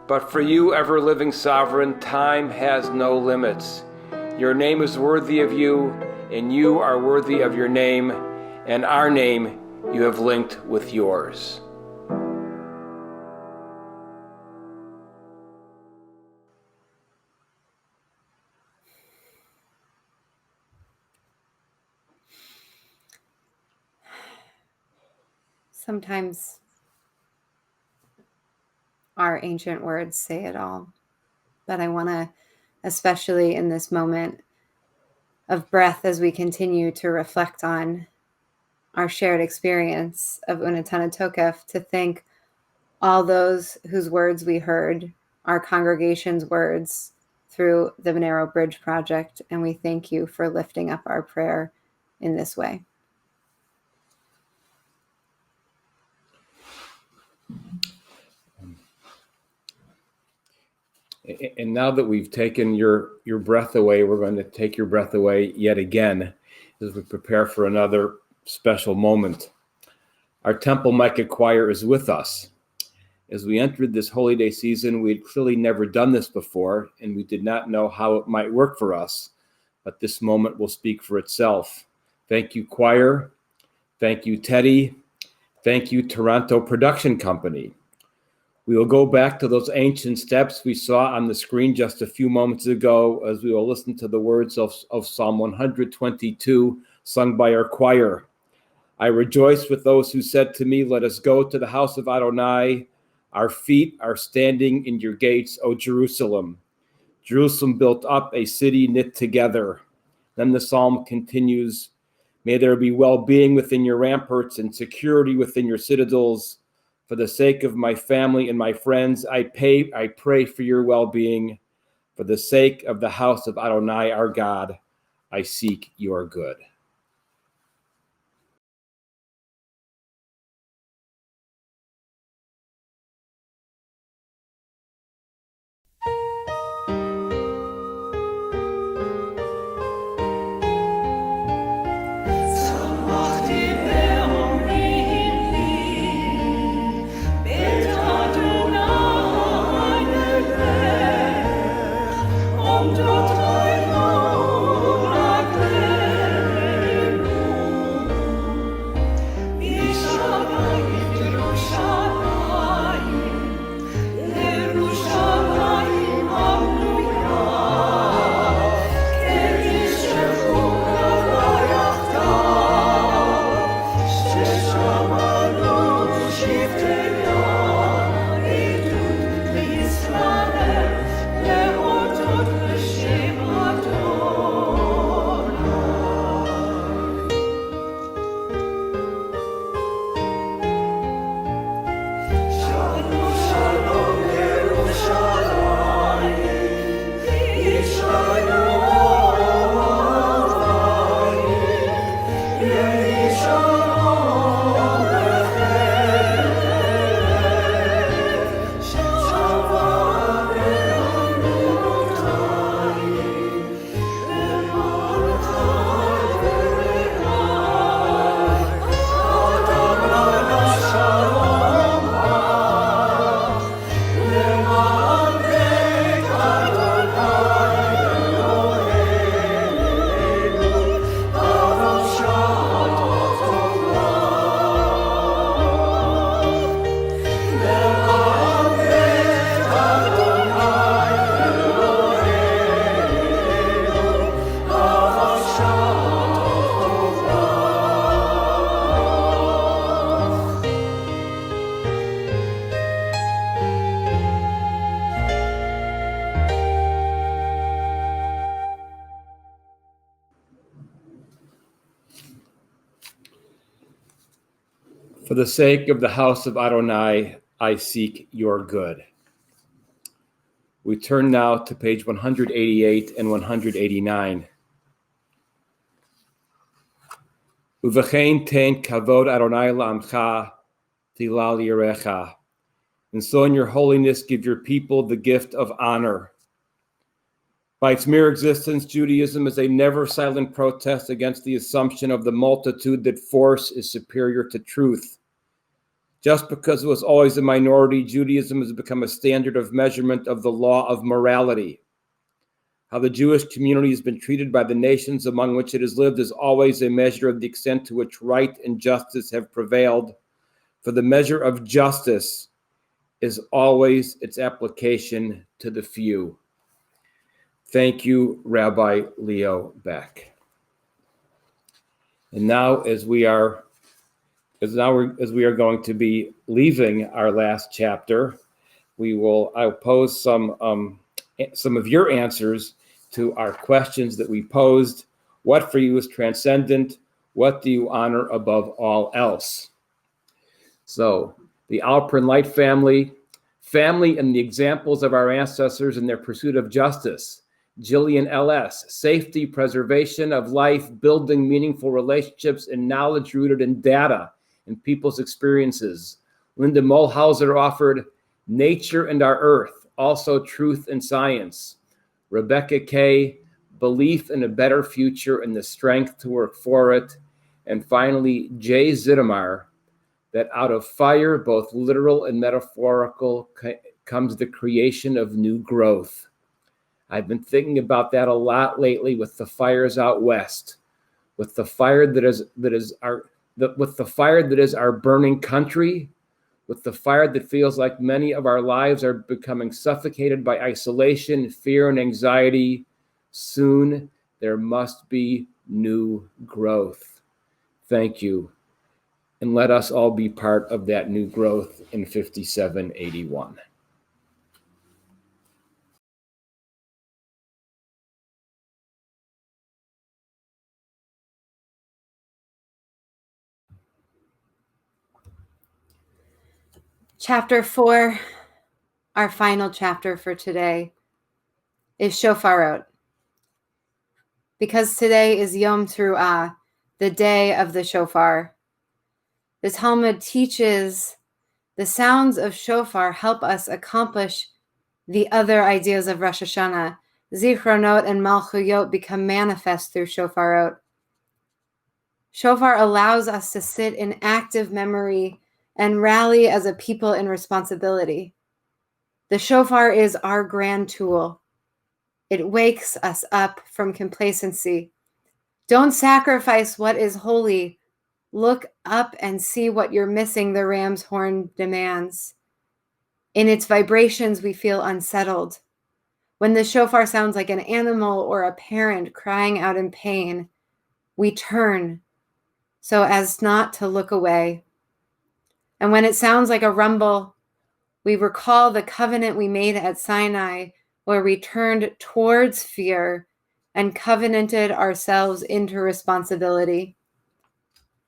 But for you, ever-living sovereign, time has no limits. Your name is worthy of you, and you are worthy of your name, and our name you have linked with yours. Sometimes our ancient words say it all, but I want to, especially in this moment of breath as we continue to reflect on our shared experience of Unetana Tokef, to thank all those whose words we heard, our congregation's words through the Monero Bridge Project, and we thank you for lifting up our prayer in this way. And now that we've taken your breath away, we're going to take your breath away yet again as we prepare for another special moment. Our Temple Micah Choir is with us. As we entered this holy day season, we had clearly never done this before, and we did not know how it might work for us, but this moment will speak for itself. Thank you, choir. Thank you, Teddy. Thank you, Toronto Production Company. We will go back to those ancient steps we saw on the screen just a few moments ago as we will listen to the words of Psalm 122 sung by our choir. I rejoice with those who said to me, let us go to the house of Adonai. Our feet are standing in your gates, O Jerusalem. Jerusalem built up, a city knit together. Then the psalm continues, may there be well-being within your ramparts and security within your citadels. For the sake of my family and my friends, I pray for your well-being. For the sake of the house of Adonai, our God, I seek your good. For the sake of the house of Adonai, I seek your good. We turn now to page 188 and 189. Uvechein tein kavod Adonai la'amcha tilal yirecha. And so in your holiness, give your people the gift of honor. By its mere existence, Judaism is a never silent protest against the assumption of the multitude that force is superior to truth. Just because it was always a minority, Judaism has become a standard of measurement of the law of morality. How the Jewish community has been treated by the nations among which it has lived is always a measure of the extent to which right and justice have prevailed. For the measure of justice is always its application to the few. Thank you, Rabbi Leo Beck. And now, as we are going to be leaving our last chapter, I'll pose some of your answers to our questions that we posed. What for you is transcendent? What do you honor above all else? So, the Alpern Light family and the examples of our ancestors in their pursuit of justice. Jillian L.S., safety, preservation of life, building meaningful relationships, and knowledge rooted in data and people's experiences. Linda Mulhauser offered nature and our earth, also truth and science. Rebecca K., belief in a better future and the strength to work for it. And finally, Jay Zidamar, that out of fire, both literal and metaphorical, comes the creation of new growth. I've been thinking about that a lot lately with the fires out west, with the fire that is our burning country, with the fire that feels like many of our lives are becoming suffocated by isolation, fear, and anxiety. Soon there must be new growth. Thank you. And let us all be part of that new growth in 5781. Chapter 4, our final chapter for today, is Shofarot. Because today is Yom Teruah, the day of the shofar. The Talmud teaches the sounds of shofar help us accomplish the other ideas of Rosh Hashanah. Zichronot and Malchuyot become manifest through Shofarot. Shofar allows us to sit in active memory and rally as a people in responsibility. The shofar is our grand tool. It wakes us up from complacency. Don't sacrifice what is holy. Look up and see what you're missing, the ram's horn demands. In its vibrations, we feel unsettled. When the shofar sounds like an animal or a parent crying out in pain, we turn so as not to look away. And when it sounds like a rumble, we recall the covenant we made at Sinai, where we turned towards fear and covenanted ourselves into responsibility.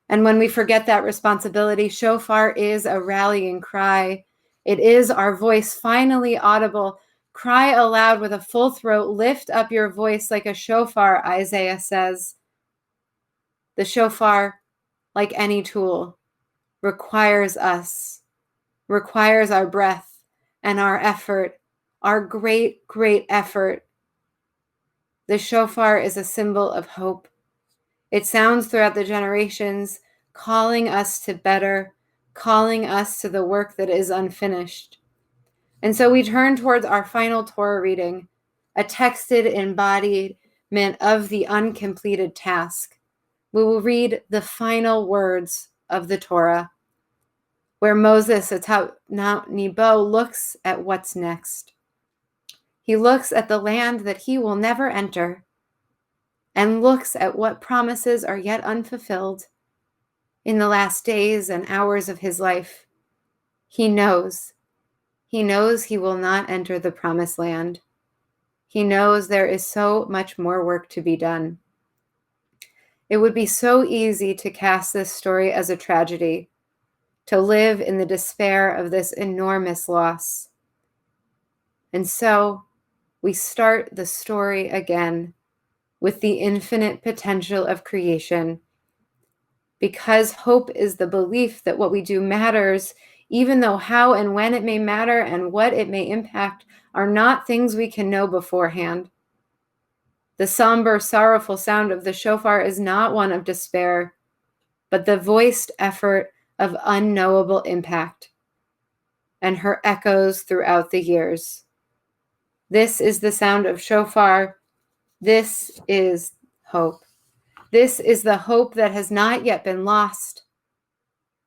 And when we forget that responsibility, shofar is a rallying cry. It is our voice finally audible. Cry aloud with a full throat. Lift up your voice like a shofar, Isaiah says. The shofar, like any tool, requires our breath and our effort, our great, great effort. The shofar is a symbol of hope. It sounds throughout the generations, calling us to better, calling us to the work that is unfinished. And so we turn towards our final Torah reading, a texted embodiment of the uncompleted task. We will read the final words of the Torah, where Moses atop Mount Nebo looks at what's next. He looks at the land that he will never enter and looks at what promises are yet unfulfilled in the last days and hours of his life. He knows he will not enter the promised land. He knows there is so much more work to be done. It would be so easy to cast this story as a tragedy, to live in the despair of this enormous loss. And so we start the story again with the infinite potential of creation. because hope is the belief that what we do matters, even though how and when it may matter and what it may impact are not things we can know beforehand. The somber, sorrowful sound of the shofar is not one of despair, but the voiced effort of unknowable impact, and her echoes throughout the years. This is the sound of shofar. This is hope. This is the hope that has not yet been lost,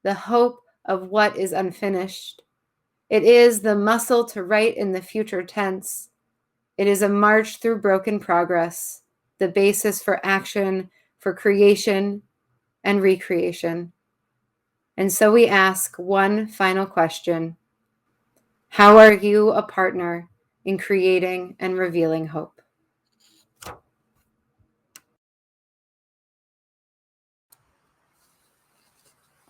the hope of what is unfinished. It is the muscle to write in the future tense. It is a march through broken progress, the basis for action, for creation and recreation. And so we ask one final question. How are you a partner in creating and revealing hope?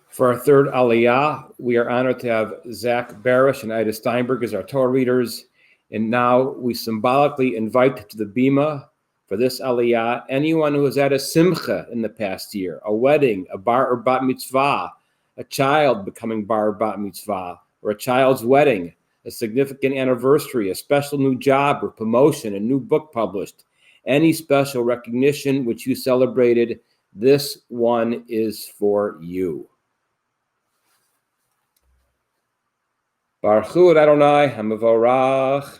For our third Aliyah, we are honored to have Zach Barish and Ida Steinberg as our Torah readers. And now we symbolically invite to the Bima for this Aliyah anyone who has had a simcha in the past year, a wedding, a bar or bat mitzvah, a child becoming bar or bat mitzvah, or a child's wedding, a significant anniversary, a special new job or promotion, a new book published, any special recognition which you celebrated. This one is for you. Baruch Hu Adonai HaMevorach.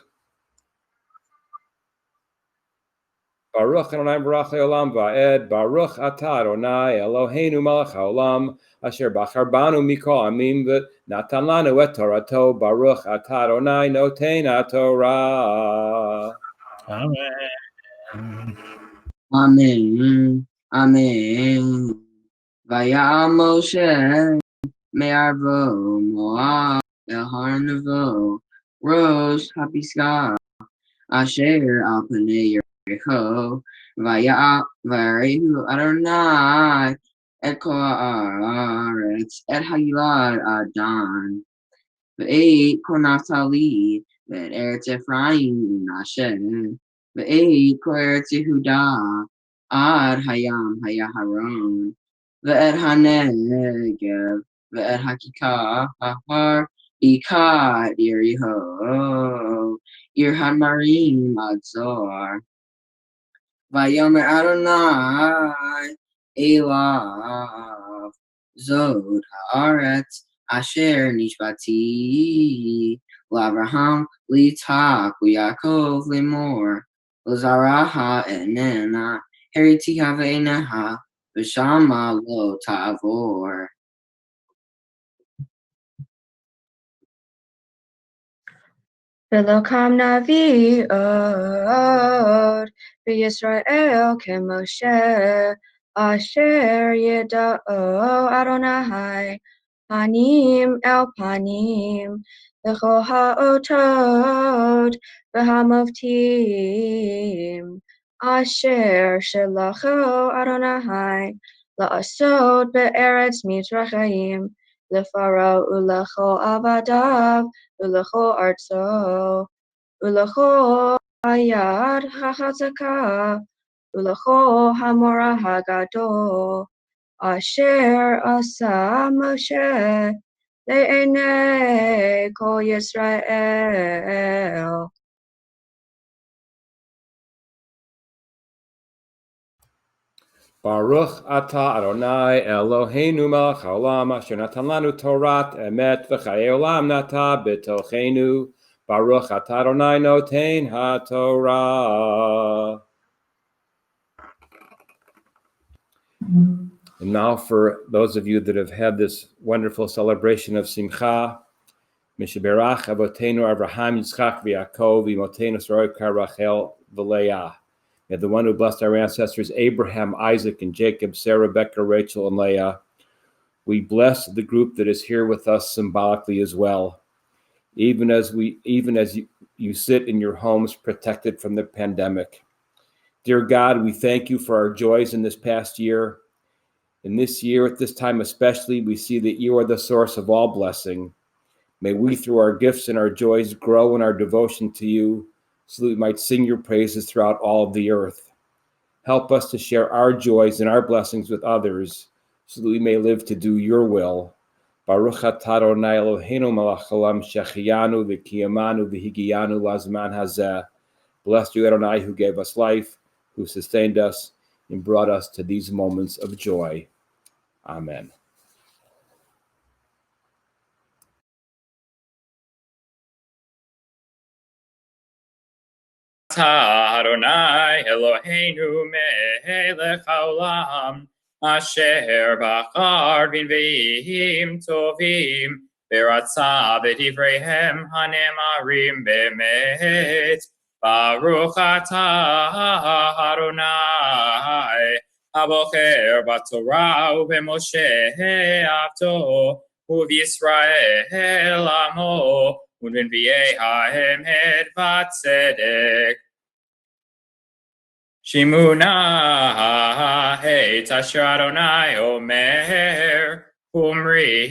Baruch Adonai Baruch Le'olam Va'ed. Baruch Atah Adonai Eloheinu Melech HaOlam Asher Bachar Banu Mikol Amim V'Natan Lanu Et Torato. Baruch Atah Adonai Noten HaTorah. Amen. Amen. Amen. Vaya Moshe Me'arvo Moab El Har Nevo Rosh Hapisgah Asher Al Panei Yericho Vaya Varehu Adonai Et Kol Haaretz Et Hagilad Adan Ve'et Kol Naphtali Ve'et Eretz Ephraim Nashem Ve'et Kol Eretz Yehuda Ad Hayam Hayaharon Ve'et HaNegev Ve'et Hakikah Hahar Ikad Yeriho Irhad Marim Ad Zoar Vayomer Adonai Elav Zod Haaretz Asher Nishbati Lavraham Litak Yaakov Lemor Lazaraha Enena Heriti Haveneha Vishama Lo Tavor. ולא קם נביא עוד בישראל כמשה, אשר ידעו אדוני פנים אל פנים, לכל האותות והמופתים, אשר שלחו אדוני לעשות בארץ מצרים, לפרעה ולכל עבדיו, ולכל ארצו, ולכל היד החזקה, ולכל המורה הגדול, אשר עשה משה לעיני כל ישראל. Baruch Atah Adonai Eloheinu Melech HaOlam Asher Natan Lanu Torat Emet V'chayei Olam Nata B'tocheinu. Baruch Atah Adonai Noten HaTorah. And now for those of you that have had this wonderful celebration of Simcha, Mishaberach Avotenu Avraham Yitzchak V'Yaakov V'Imotenu Soroika Rachel V'Leah. May the one who blessed our ancestors Abraham, Isaac, and Jacob, Sarah, Rebecca, Rachel, and Leah. We bless the group that is here with us symbolically as well, even as you sit in your homes protected from the pandemic. Dear God, we thank you for our joys in this past year. In this year, at this time especially, we see that you are the source of all blessing. May we, through our gifts and our joys, grow in our devotion to you, so that we might sing your praises throughout all of the earth. Help us to share our joys and our blessings with others, so that we may live to do your will. Baruch atah Adonai Eloheinu melech haolam shechianu v'kiyamanu v'higiyanu lazman hazeh. Blessed you, Adonai, who gave us life, who sustained us, and brought us to these moments of joy. Amen. Adonai Eloheinu melech haolam asher bachar b'nviim tovim v'ratza b'divreihem hanemarim b'emet. Baruch atah Adonai abocher b'torah u'b'Moshe avto u'v'Yisrael amo u'b'nviei ha'emet v'tzedek. Shimuna et asher Adonai omer umri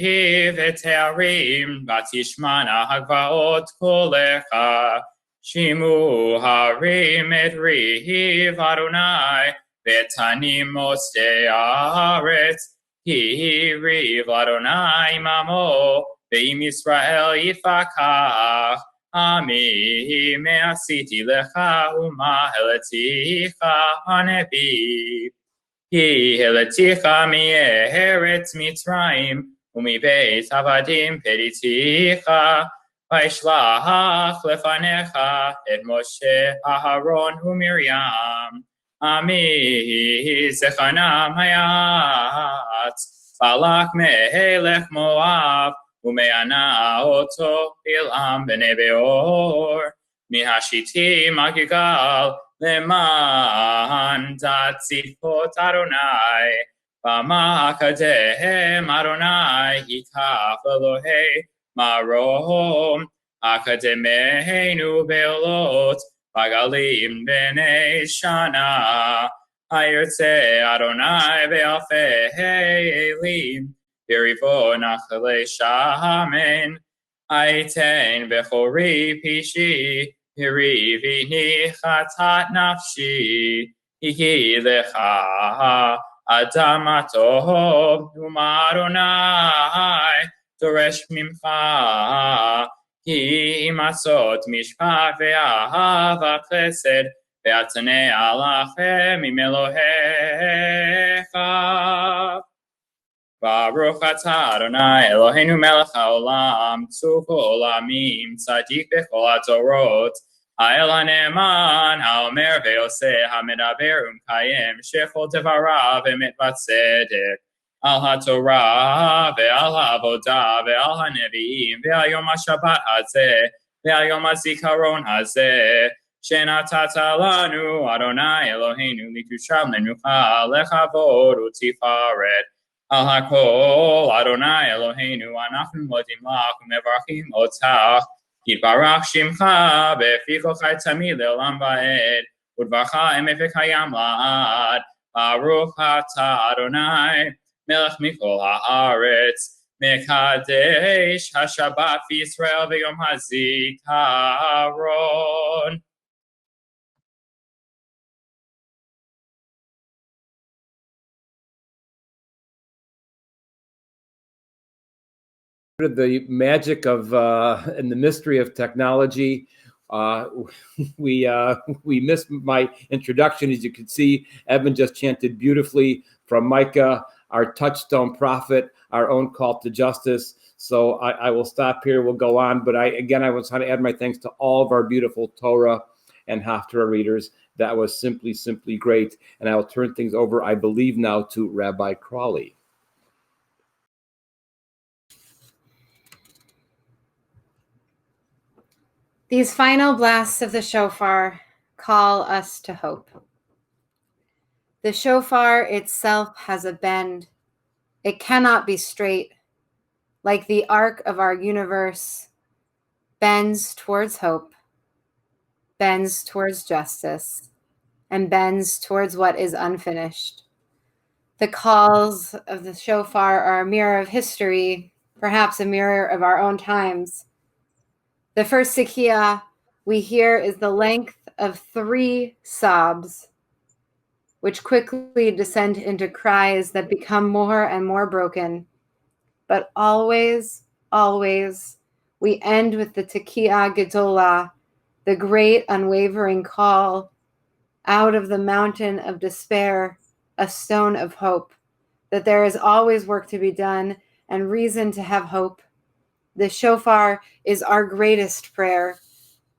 v'te'arim vatishmana hagvaot kolecha. Shimu harim et riv Adonai v'tanim moste haaretz. Hi riv Adonai mamo ve'im Yisrael yifakach. Ami me'asiti lecha uma heleticha hanebi. Hi heleticha mi'eretz Mitzrayim u'mibeit avadim periticha. Vaishlach lefanecha et Moshe Aharon u'Miriam. Ami zechanam hayat Balak melech Moab. Umeana oto Bilam b'nei Beor mihashitim agigal leman tatzifot Adonai v'makadem Adonai hikaf Elohei marom akademeinu beolot bagalim b'nei shana hayirtze Adonai be'alfei elim Berivo nachale shamen, aiten bechori pishi, pirivini chatat nafshi, hiki lecha adamato umaronai, doresh mimcha, ki masot mishpat ve'ahava chesed, ve'atane alachem imelohecha. Baruch atah Adonai Eloheinu melech haolam tzuk olamim tzadik bechol hatorot ha'el hane'eman ha'omer ve'oseh ha'medaber u'mkayem shechol devarav emet v'tzedek al haTorah ve'al ha'avodah ve'al hanevi'im ve'al yom ha'shabbat hazeh ve'al yom ha'zikaron hazeh shenatata lanu Adonai Eloheinu likusham lenucha lechavod u'tifaret. Al hakol Adonai Eloheinu anachnu modim lach umevarchim otach yitbarach shimcha beficho chai tamid le'olam va'ed udvarcha emet v'kayam la'ad Baruch atah Adonai melech mikol haaretz mekadesh hashabbat v'Yisrael v'yom hazikaron. The magic of and the mystery of technology. We missed my introduction. As you can see, Evan just chanted beautifully from Micah, our touchstone prophet, our own call to justice. So I will stop here. We'll go on. But I was trying to add my thanks to all of our beautiful Torah and Haftarah readers. That was simply great. And I will turn things over, I believe now, to Rabbi Crawley. These final blasts of the shofar call us to hope. The shofar itself has a bend. It cannot be straight. Like the arc of our universe, bends towards hope, bends towards justice, and bends towards what is unfinished. The calls of the shofar are a mirror of history, perhaps a mirror of our own times. The first Sikhiya we hear is the length of 3 sobs. which quickly descend into cries that become more and more broken. But always, always, we end with the Tekiah Gedolah, the great unwavering call out of the mountain of despair, a stone of hope, that there is always work to be done and reason to have hope. The shofar is our greatest prayer,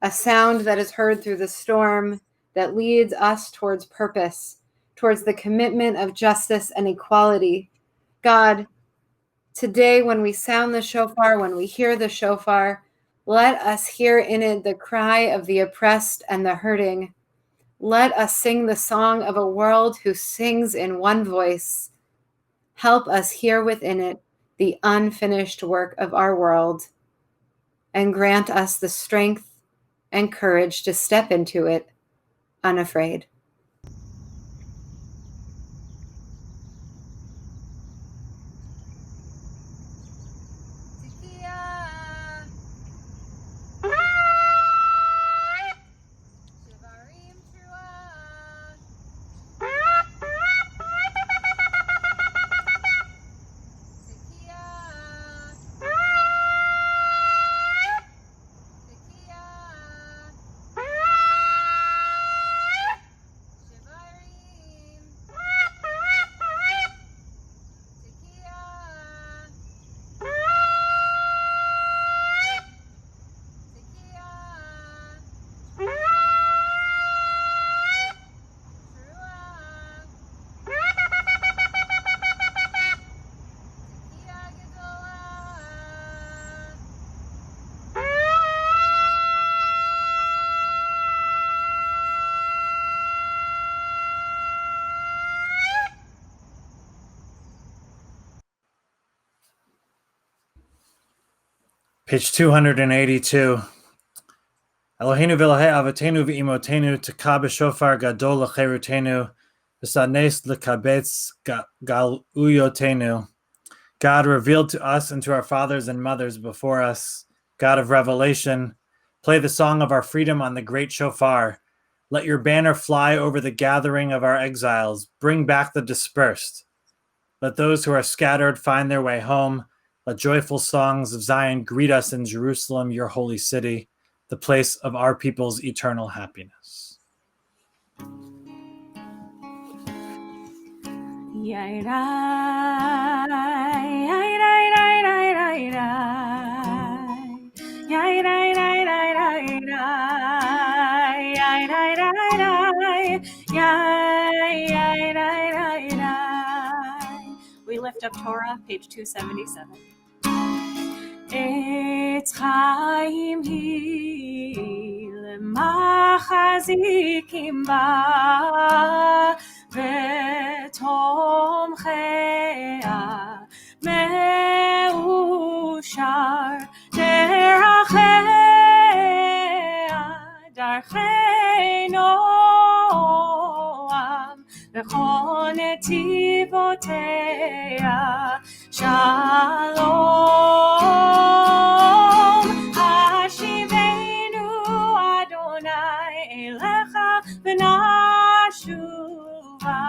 a sound that is heard through the storm that leads us towards purpose, towards the commitment of justice and equality. God, today when we sound the shofar, when we hear the shofar, let us hear in it the cry of the oppressed and the hurting. Let us sing the song of a world who sings in one voice. Help us hear within it the unfinished work of our world, and grant us the strength and courage to step into it unafraid. Page 282. Eloheinu v'Elahei avotenu v'imotenu tekah b'shofar gadol l'cherutenu v'sanes l'kabetz galuyotenu. God revealed to us and to our fathers and mothers before us, God of revelation, play the song of our freedom on the great shofar. Let your banner fly over the gathering of our exiles. Bring back the dispersed. Let those who are scattered find their way home. Let joyful songs of Zion greet us in Jerusalem, your holy city, the place of our people's eternal happiness. We lift up Torah, page 277. Etz chaim hi lemachazikim ba v'tomchea meushar derachea darchei noam v'chol netivotea Shalom, Hashivenu Adonai Elecha v'nashuva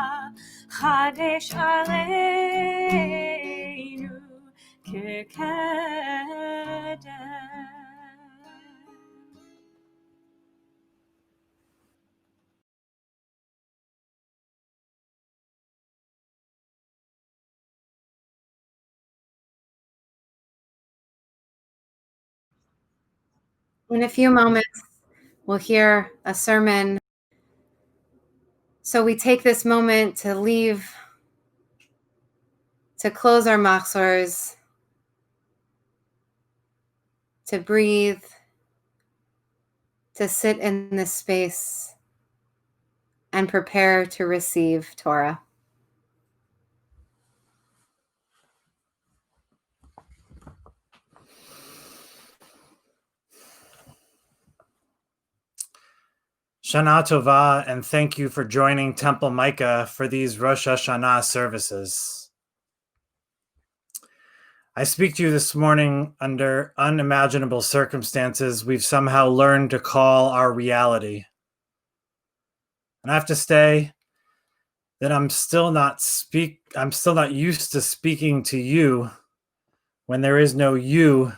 Chadesh aleinu kekedem. In a few moments, we'll hear a sermon. So we take this moment to leave, to close our machzors, to breathe, to sit in this space and prepare to receive Torah. Shana Tovah, and thank you for joining Temple Micah for these Rosh Hashanah services. I speak to you this morning under unimaginable circumstances we've somehow learned to call our reality. And I have to say that I'm still not used to speaking to you when there is no you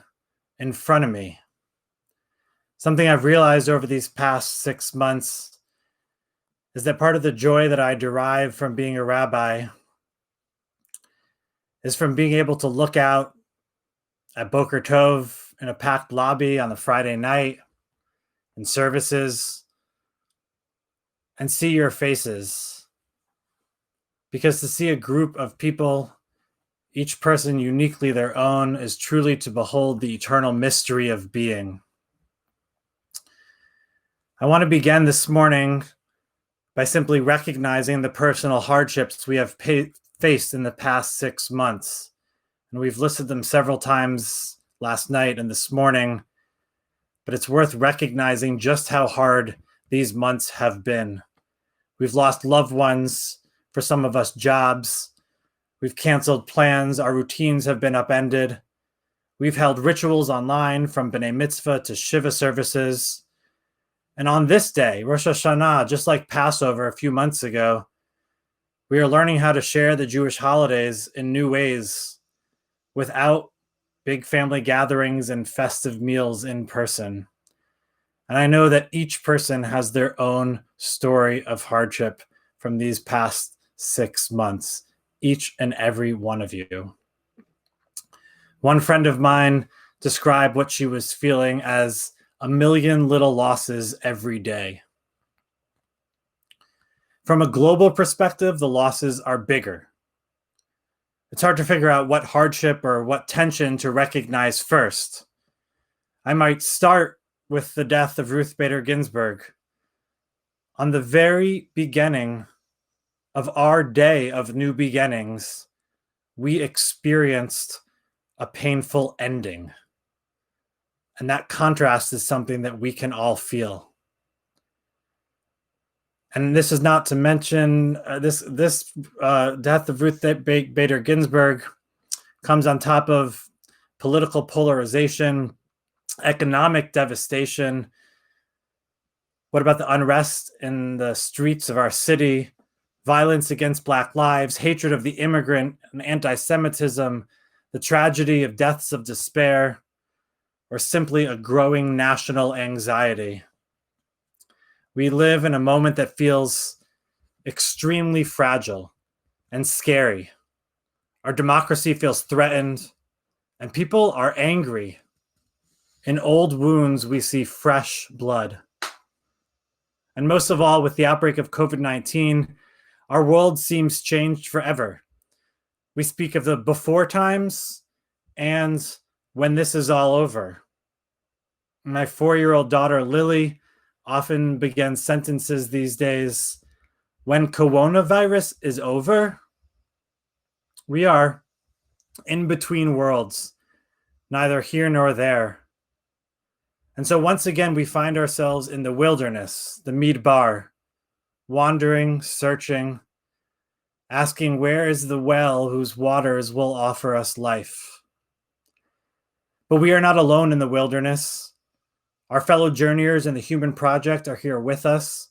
in front of me. Something I've realized over these past 6 months is that part of the joy that I derive from being a rabbi is from being able to look out at Boker Tov in a packed lobby on a Friday night in services and see your faces. Because to see a group of people, each person uniquely their own, is truly to behold the eternal mystery of being. I want to begin this morning by simply recognizing the personal hardships we have faced in the past 6 months. And we've listed them several times last night and this morning, but it's worth recognizing just how hard these months have been. We've lost loved ones, for some of us jobs. We've canceled plans. Our routines have been upended. We've held rituals online, from B'nai Mitzvah to Shiva services. And on this day, Rosh Hashanah, just like Passover a few months ago, we are learning how to share the Jewish holidays in new ways without big family gatherings and festive meals in person. And I know that each person has their own story of hardship from these past 6 months, each and every one of you. One friend of mine described what she was feeling as a million little losses every day. From a global perspective, the losses are bigger. It's hard to figure out what hardship or what tension to recognize first. I might start with the death of Ruth Bader Ginsburg. On the very beginning of our day of new beginnings, we experienced a painful ending. And that contrast is something that we can all feel. And this is not to mention this death of Ruth Bader Ginsburg comes on top of political polarization, economic devastation. What about the unrest in the streets of our city, violence against Black lives, hatred of the immigrant, and anti-Semitism, the tragedy of deaths of despair, or simply a growing national anxiety? We live in a moment that feels extremely fragile and scary. Our democracy feels threatened, and people are angry. In old wounds, we see fresh blood. And most of all, with the outbreak of COVID-19, our world seems changed forever. We speak of the before times and when this is all over. My 4-year-old daughter, Lily, often begins sentences these days. When coronavirus is over, we are in between worlds, neither here nor there. And so once again, we find ourselves in the wilderness, the Midbar, wandering, searching, asking where is the well whose waters will offer us life. But we are not alone in the wilderness. Our fellow journeyers in the Human Project are here with us.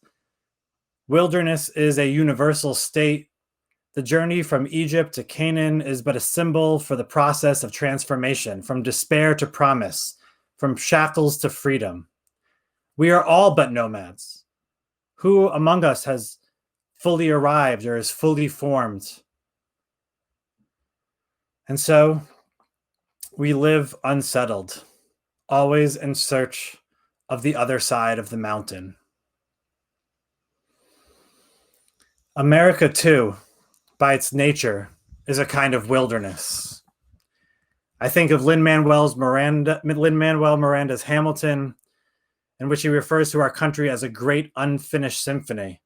Wilderness is a universal state. The journey from Egypt to Canaan is but a symbol for the process of transformation, from despair to promise, from shackles to freedom. We are all but nomads. Who among us has fully arrived or is fully formed? And so we live unsettled, always in search of the other side of the mountain. America, too, by its nature, is a kind of wilderness. I think of Lin-Manuel Miranda's Hamilton, in which he refers to our country as a great unfinished symphony.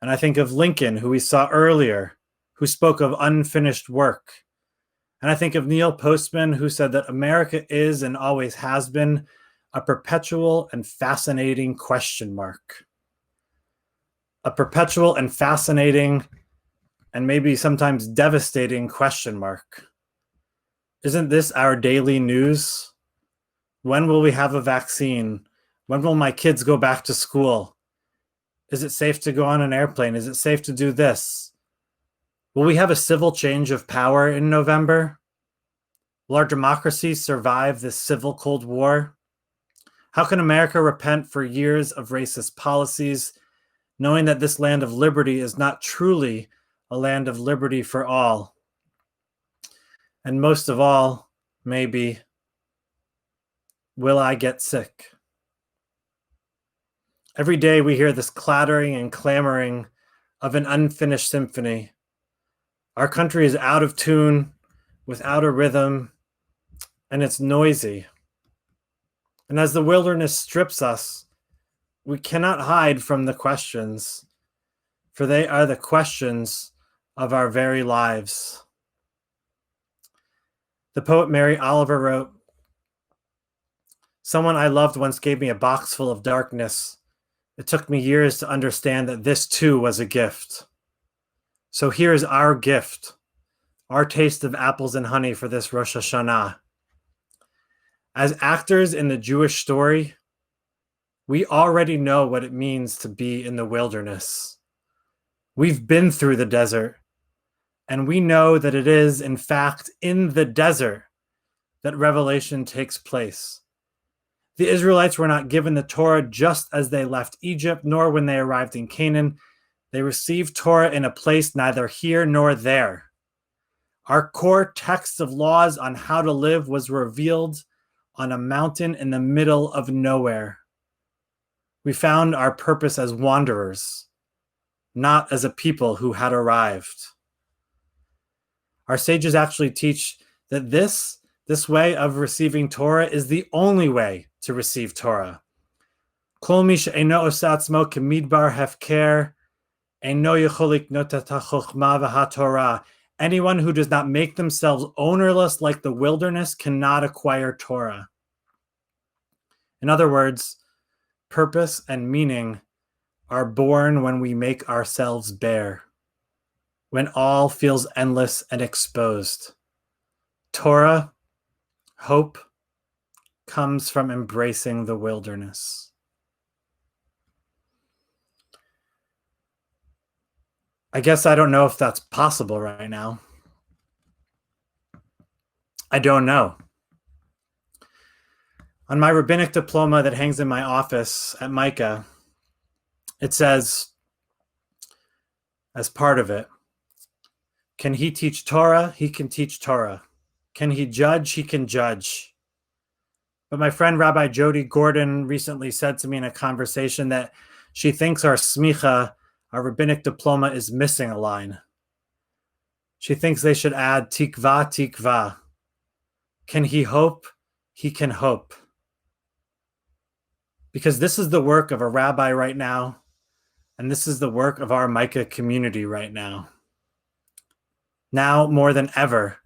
And I think of Lincoln, who we saw earlier, who spoke of unfinished work. And I think of Neil Postman, who said that America is and always has been a perpetual and fascinating question mark. A perpetual and fascinating and maybe sometimes devastating question mark. Isn't this our daily news? When will we have a vaccine? When will my kids go back to school? Is it safe to go on an airplane? Is it safe to do this? Will we have a civil change of power in November? Will our democracy survive this civil Cold War? How can America repent for years of racist policies, knowing that this land of liberty is not truly a land of liberty for all? And most of all, maybe, will I get sick? Every day we hear this clattering and clamoring of an unfinished symphony. Our country is out of tune, without a rhythm, and it's noisy. And as the wilderness strips us, we cannot hide from the questions, for they are the questions of our very lives. The poet Mary Oliver wrote, "Someone I loved once gave me a box full of darkness. It took me years to understand that this too was a gift. So here's our gift, our taste of apples and honey for this Rosh Hashanah. As actors in the Jewish story, we already know what it means to be in the wilderness. We've been through the desert, and we know that it is, in fact, in the desert that revelation takes place. The Israelites were not given the Torah just as they left Egypt, nor when they arrived in Canaan. They received Torah in a place neither here nor there. Our core text of laws on how to live was revealed on a mountain in the middle of nowhere. We found our purpose as wanderers, not as a people who had arrived." Our sages actually teach that this way of receiving Torah is the only way to receive Torah. Kol mi she'eino osa atzmo kemidbar hefker, eino yechol liknot et hachochma v'hatorah. Anyone who does not make themselves ownerless like the wilderness cannot acquire Torah. In other words, purpose and meaning are born when we make ourselves bare, when all feels endless and exposed. Torah, hope, comes from embracing the wilderness. I guess I don't know if that's possible right now. I don't know. On my rabbinic diploma that hangs in my office at Micah, it says, as part of it, can he teach Torah? He can teach Torah. Can he judge? He can judge. But my friend Rabbi Jody Gordon recently said to me in a conversation that she thinks our smicha, our rabbinic diploma, is missing a line. She thinks they should add tikva, tikva. Can he hope? He can hope. Because this is the work of a rabbi right now, and this is the work of our Micah community right now. Now more than ever,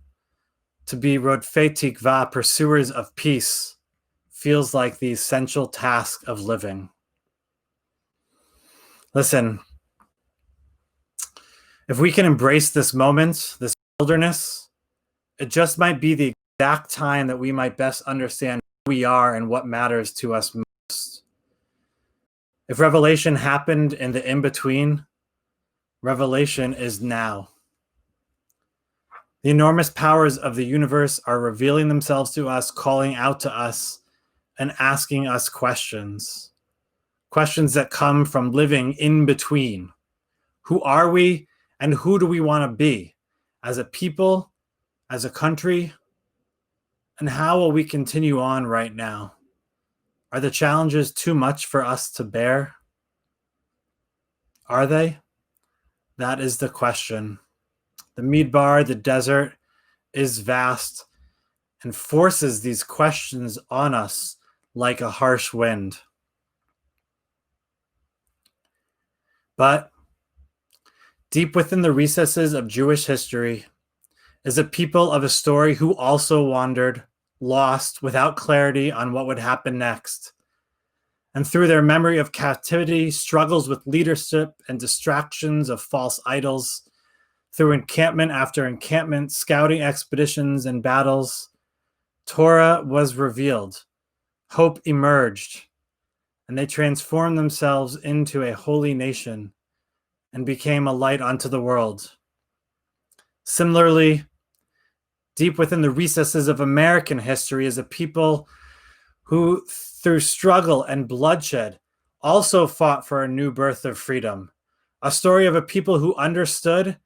to be rodfei tikva, pursuers of peace, feels like the essential task of living. Listen, if we can embrace this moment, this wilderness, it just might be the exact time that we might best understand who we are and what matters to us most. If revelation happened in the in-between, revelation is now. The enormous powers of the universe are revealing themselves to us, calling out to us, and asking us questions. Questions that come from living in between. Who are we and who do we want to be as a people, as a country? And how will we continue on right now? Are the challenges too much for us to bear? Are they? That is the question. The Midbar, the desert, is vast and forces these questions on us like a harsh wind. But deep within the recesses of Jewish history is a people of a story who also wandered, lost, without clarity on what would happen next. And through their memory of captivity, struggles with leadership and distractions of false idols, through encampment after encampment, scouting expeditions and battles, Torah was revealed. Hope emerged. and they transformed themselves into a holy nation and became a light unto the world. Similarly, deep within the recesses of American history is a people who, through struggle and bloodshed, also fought for a new birth of freedom. A story of a people who understood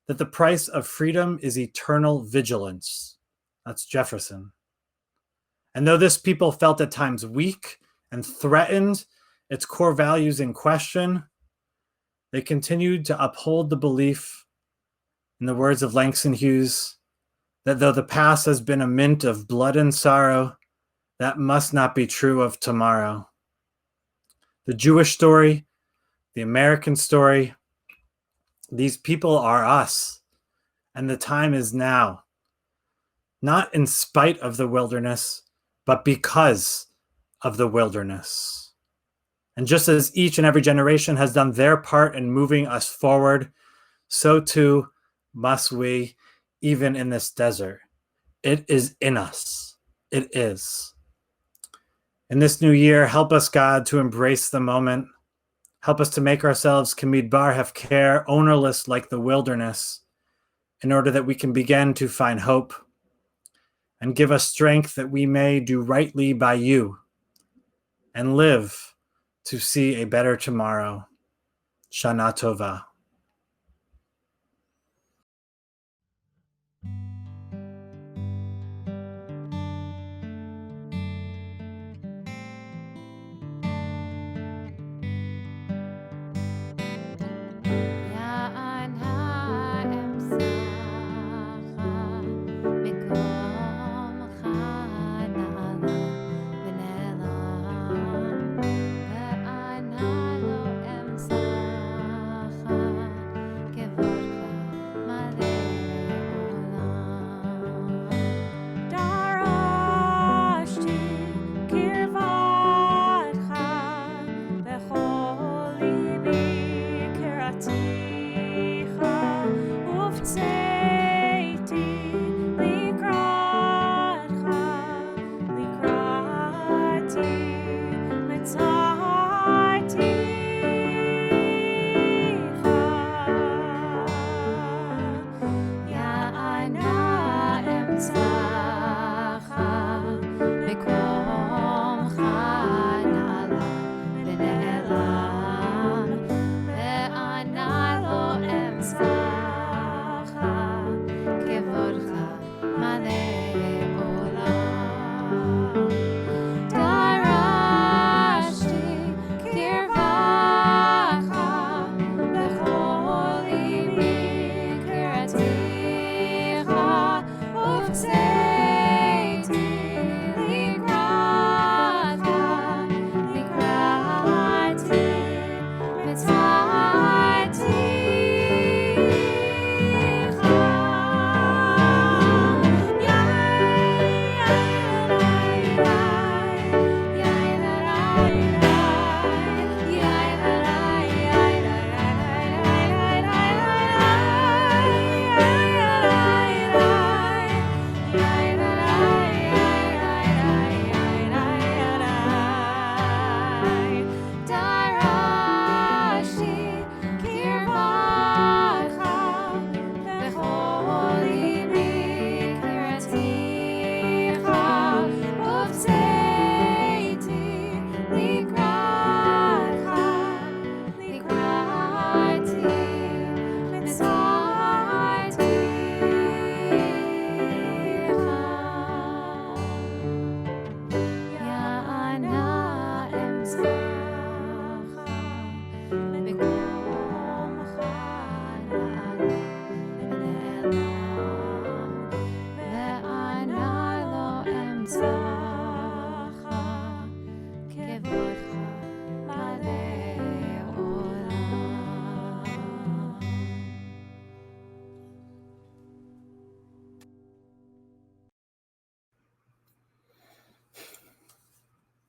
that the price of freedom is eternal vigilance. That's Jefferson. And though this people felt at times weak and threatened, its core values in question, they continued to uphold the belief, in the words of Langston Hughes, that though the past has been a mint of blood and sorrow, that must not be true of tomorrow. The Jewish story, the American story, these people are us, and the time is now. Not in spite of the wilderness, but because of the wilderness. And just as each and every generation has done their part in moving us forward, so too must we, even in this desert. It is in us. It is. In this new year, help us, God, to embrace the moment. Help us to make ourselves kamidbar hefker, ownerless like the wilderness, in order that we can begin to find hope, and give us strength that we may do rightly by you and live to see a better tomorrow. Shana tovah.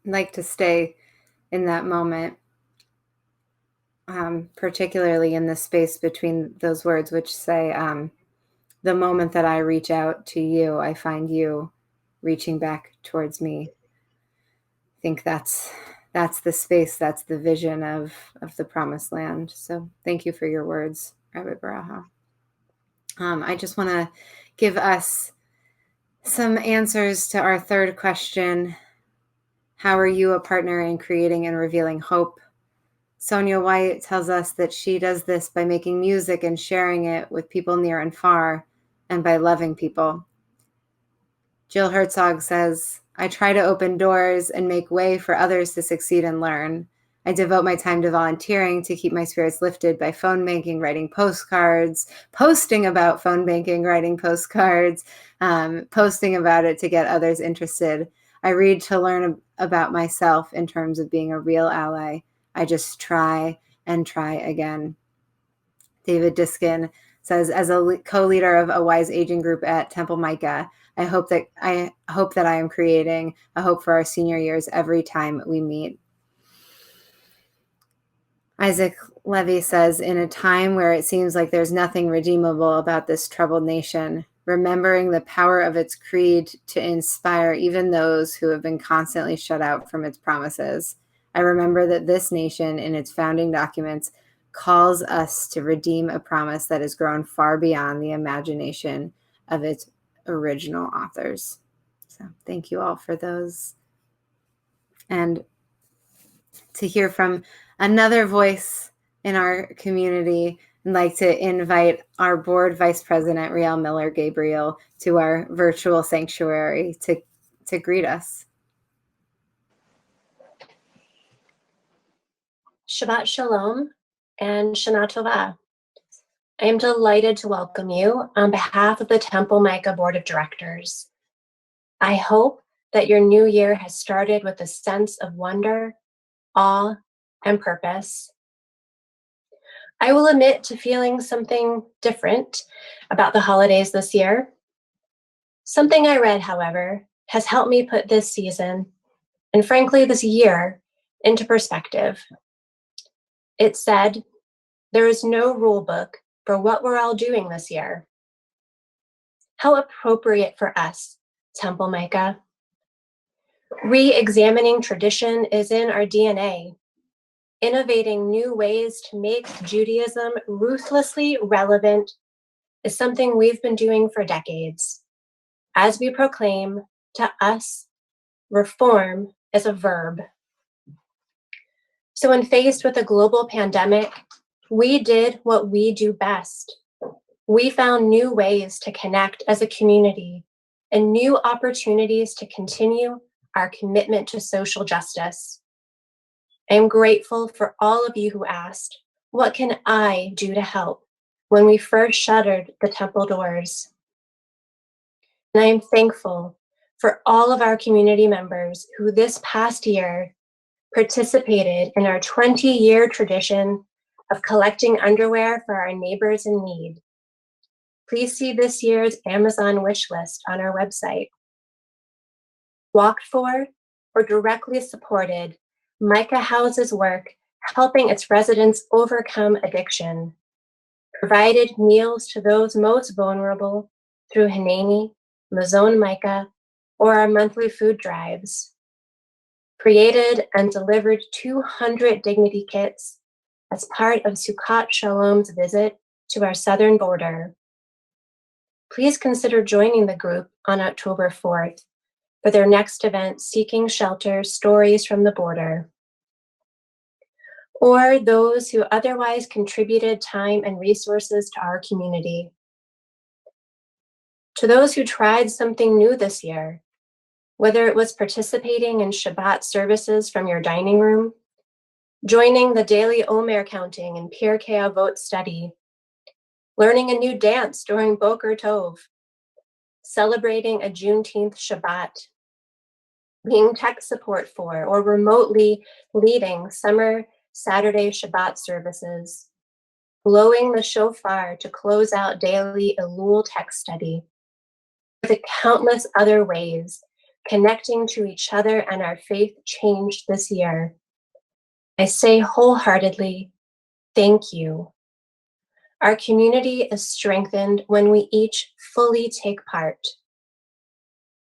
Like to stay in that moment, particularly in the space between those words, which say, the moment that I reach out to you, I find you reaching back towards me. I think that's that's the space, that's the vision of the promised land. So thank you for your words, Rabbi Baraha. I just want to give us some answers to our third question. How are you a partner in creating and revealing hope? Sonia White tells us that she does this by making music and sharing it with people near and far, and by loving people. Jill Herzog says, I try to open doors and make way for others to succeed and learn. I devote my time to volunteering to keep my spirits lifted by phone banking, writing postcards, posting about phone banking, writing postcards, posting about it to get others interested. I read to learn about myself in terms of being a real ally. I just try and try again. David Diskin says, as a co-leader of a wise aging group at Temple Micah, I hope that I am creating a hope for our senior years every time we meet. Isaac Levy says, in a time where it seems like there's nothing redeemable about this troubled nation, remembering the power of its creed to inspire even those who have been constantly shut out from its promises. I remember that this nation, in its founding documents, calls us to redeem a promise that has grown far beyond the imagination of its original authors. So thank you all for those. And to hear from another voice in our community, I'd like to invite our board vice president, Riel Miller Gabriel, to our virtual sanctuary to greet us. Shabbat Shalom and Shana Tovah. I am delighted to welcome you on behalf of the Temple Micah Board of Directors. I hope that your new year has started with a sense of wonder, awe, and purpose. I will admit to feeling something different about the holidays this year. Something I read, however, has helped me put this season, and frankly this year, into perspective. It said, there is no rule book for what we're all doing this year. How appropriate for us, Temple Micah. Re-examining tradition is in our DNA. Innovating new ways to make Judaism ruthlessly relevant is something we've been doing for decades. As we proclaim, to us, reform is a verb. So when faced with a global pandemic, we did what we do best. We found new ways to connect as a community and new opportunities to continue our commitment to social justice. I am grateful for all of you who asked, what can I do to help, when we first shuttered the temple doors? And I am thankful for all of our community members who this past year participated in our 20-year tradition of collecting underwear for our neighbors in need. Please see this year's Amazon wish list on our website. Walked for or directly supported Micah House's work helping its residents overcome addiction, provided meals to those most vulnerable through Hanani, Mazon Micah, or our monthly food drives, created and delivered 200 dignity kits as part of Sukkot Shalom's visit to our southern border. Please consider joining the group on October 4th for their next event, Seeking Shelter, Stories from the Border. Or those who otherwise contributed time and resources to our community. To those who tried something new this year, whether it was participating in Shabbat services from your dining room, joining the daily Omer counting and Pirkei Avot study, learning a new dance during Boker Tov, celebrating a Juneteenth Shabbat, being tech support for or remotely leading summer Saturday Shabbat services, blowing the shofar to close out daily Elul text study, the countless other ways connecting to each other and our faith changed this year. I say wholeheartedly, thank you. Our community is strengthened when we each fully take part.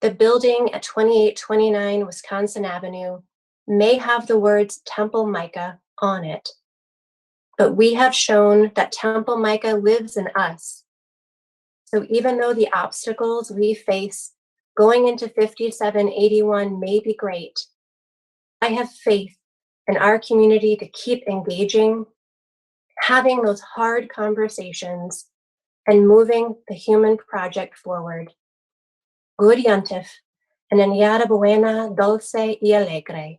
The building at 2829 Wisconsin Avenue may have the words Temple Micah on it. But we have shown that Temple Micah lives in us. So even though the obstacles we face going into 5781 may be great, I have faith in our community to keep engaging, having those hard conversations, and moving the human project forward. Good Yantif, and Enyada Buena, Dulce y Alegre.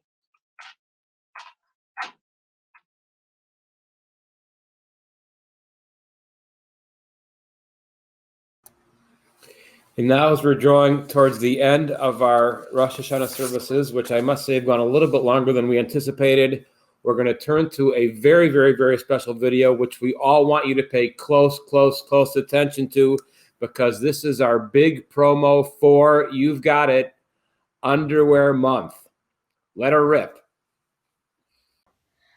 And now, as we're drawing towards the end of our Rosh Hashanah services, which I must say have gone a little bit longer than we anticipated, we're going to turn to a very, very, very special video, which we all want you to pay close attention to, because this is our big promo for, you've got it, Underwear Month. Let her rip.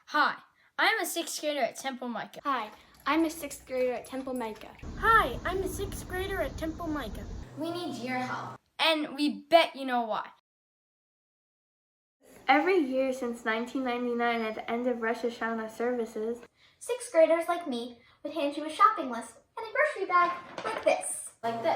Hi, I'm a 6th grader at Temple Micah. Hi, I'm a 6th grader at Temple Micah. Hi, I'm a 6th grader at Temple Micah. We need your help. And we bet you know why. Every year since 1999 at the end of Rosh Hashanah services, 6th graders like me would hand you a shopping list and a grocery bag like this. And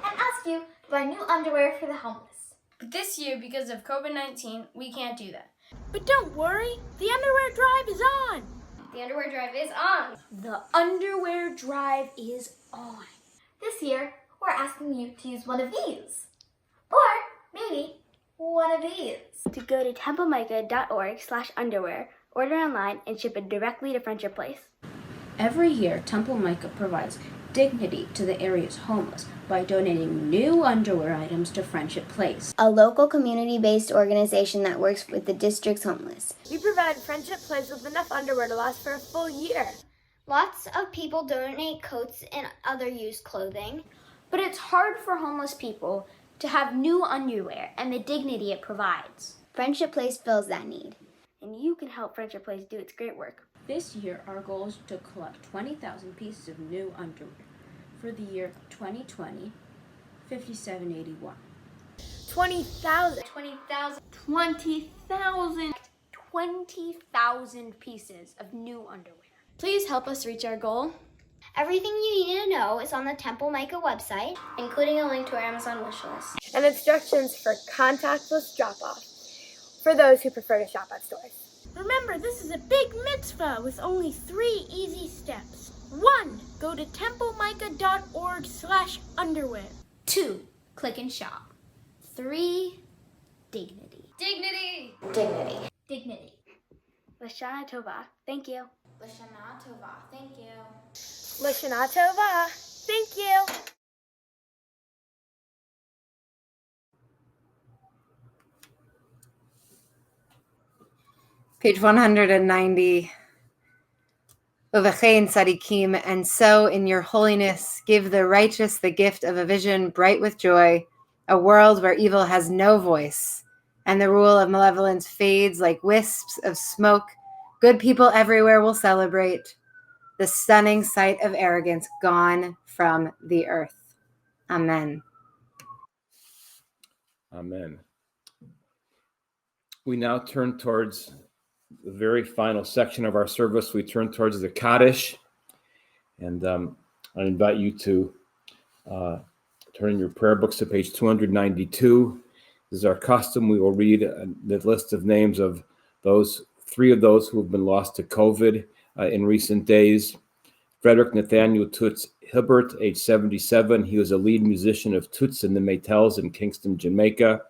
ask you to buy new underwear for the homeless. But this year, because of COVID-19, we can't do that. But don't worry, the underwear drive is on. The underwear drive is on. The underwear drive is on. This year, we're asking you to use one of these. Or maybe one of these. To go to templemicah.org/underwear, order online, and ship it directly to Friendship Place. Every year, Temple Micah provides dignity to the area's homeless by donating new underwear items to Friendship Place, a local community-based organization that works with the district's homeless. We provide Friendship Place with enough underwear to last for a full year. Lots of people donate coats and other used clothing, but it's hard for homeless people to have new underwear and the dignity it provides. Friendship Place fills that need. And you can help Friendship Place do its great work. This year, our goal is to collect 20,000 pieces of new underwear for the year 2020, 5781. 20,000. 20,000 pieces of new underwear. Please help us reach our goal. Everything you need to know is on the Temple Micah website, including a link to our Amazon wish list. And instructions for contactless drop-off for those who prefer to shop at stores. Remember, this is a big mitzvah with only 3 easy steps. 1. Go to templemicah.org/underwear. 2. Click and shop. 3. Dignity. Dignity. Dignity. Dignity. Lashana tovah. Thank you. Lashana tovah. Thank you. Lashana tovah. Thank you. Page 190. Uvechein tzadikim, and so in your holiness give the righteous the gift of a vision bright with joy, a world where evil has no voice, and the rule of malevolence fades like wisps of smoke. Good people everywhere will celebrate the stunning sight of arrogance gone from the earth. Amen. Amen. We now turn towards the very final section of our service. We turn towards the Kaddish, and I invite you to turn in your prayer books to page 292. This is our custom. We will read the list of names of those, 3 of those who have been lost to COVID in recent days. Frederick Nathaniel Toots Hilbert, age 77. He was a lead musician of Toots and the Maytels in Kingston, Jamaica.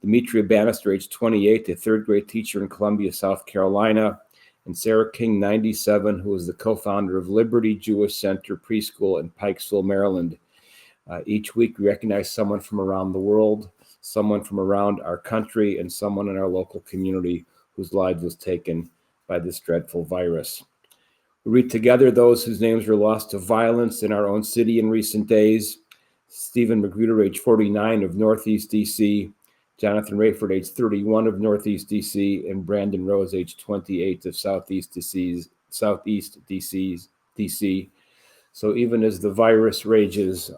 Demetria Bannister, age 28, a 3rd grade teacher in Columbia, South Carolina. And Sarah King, 97, who was the co-founder of Liberty Jewish Center Preschool in Pikesville, Maryland. Each week, we recognize someone from around the world, someone from around our country, and someone in our local community whose lives was taken by this dreadful virus. We read together those whose names were lost to violence in our own city in recent days. Stephen Magruder, age 49, of Northeast DC. Jonathan Rayford, age 31, of Northeast DC. And Brandon Rose, age 28, of Southeast DC. So even as the virus rages,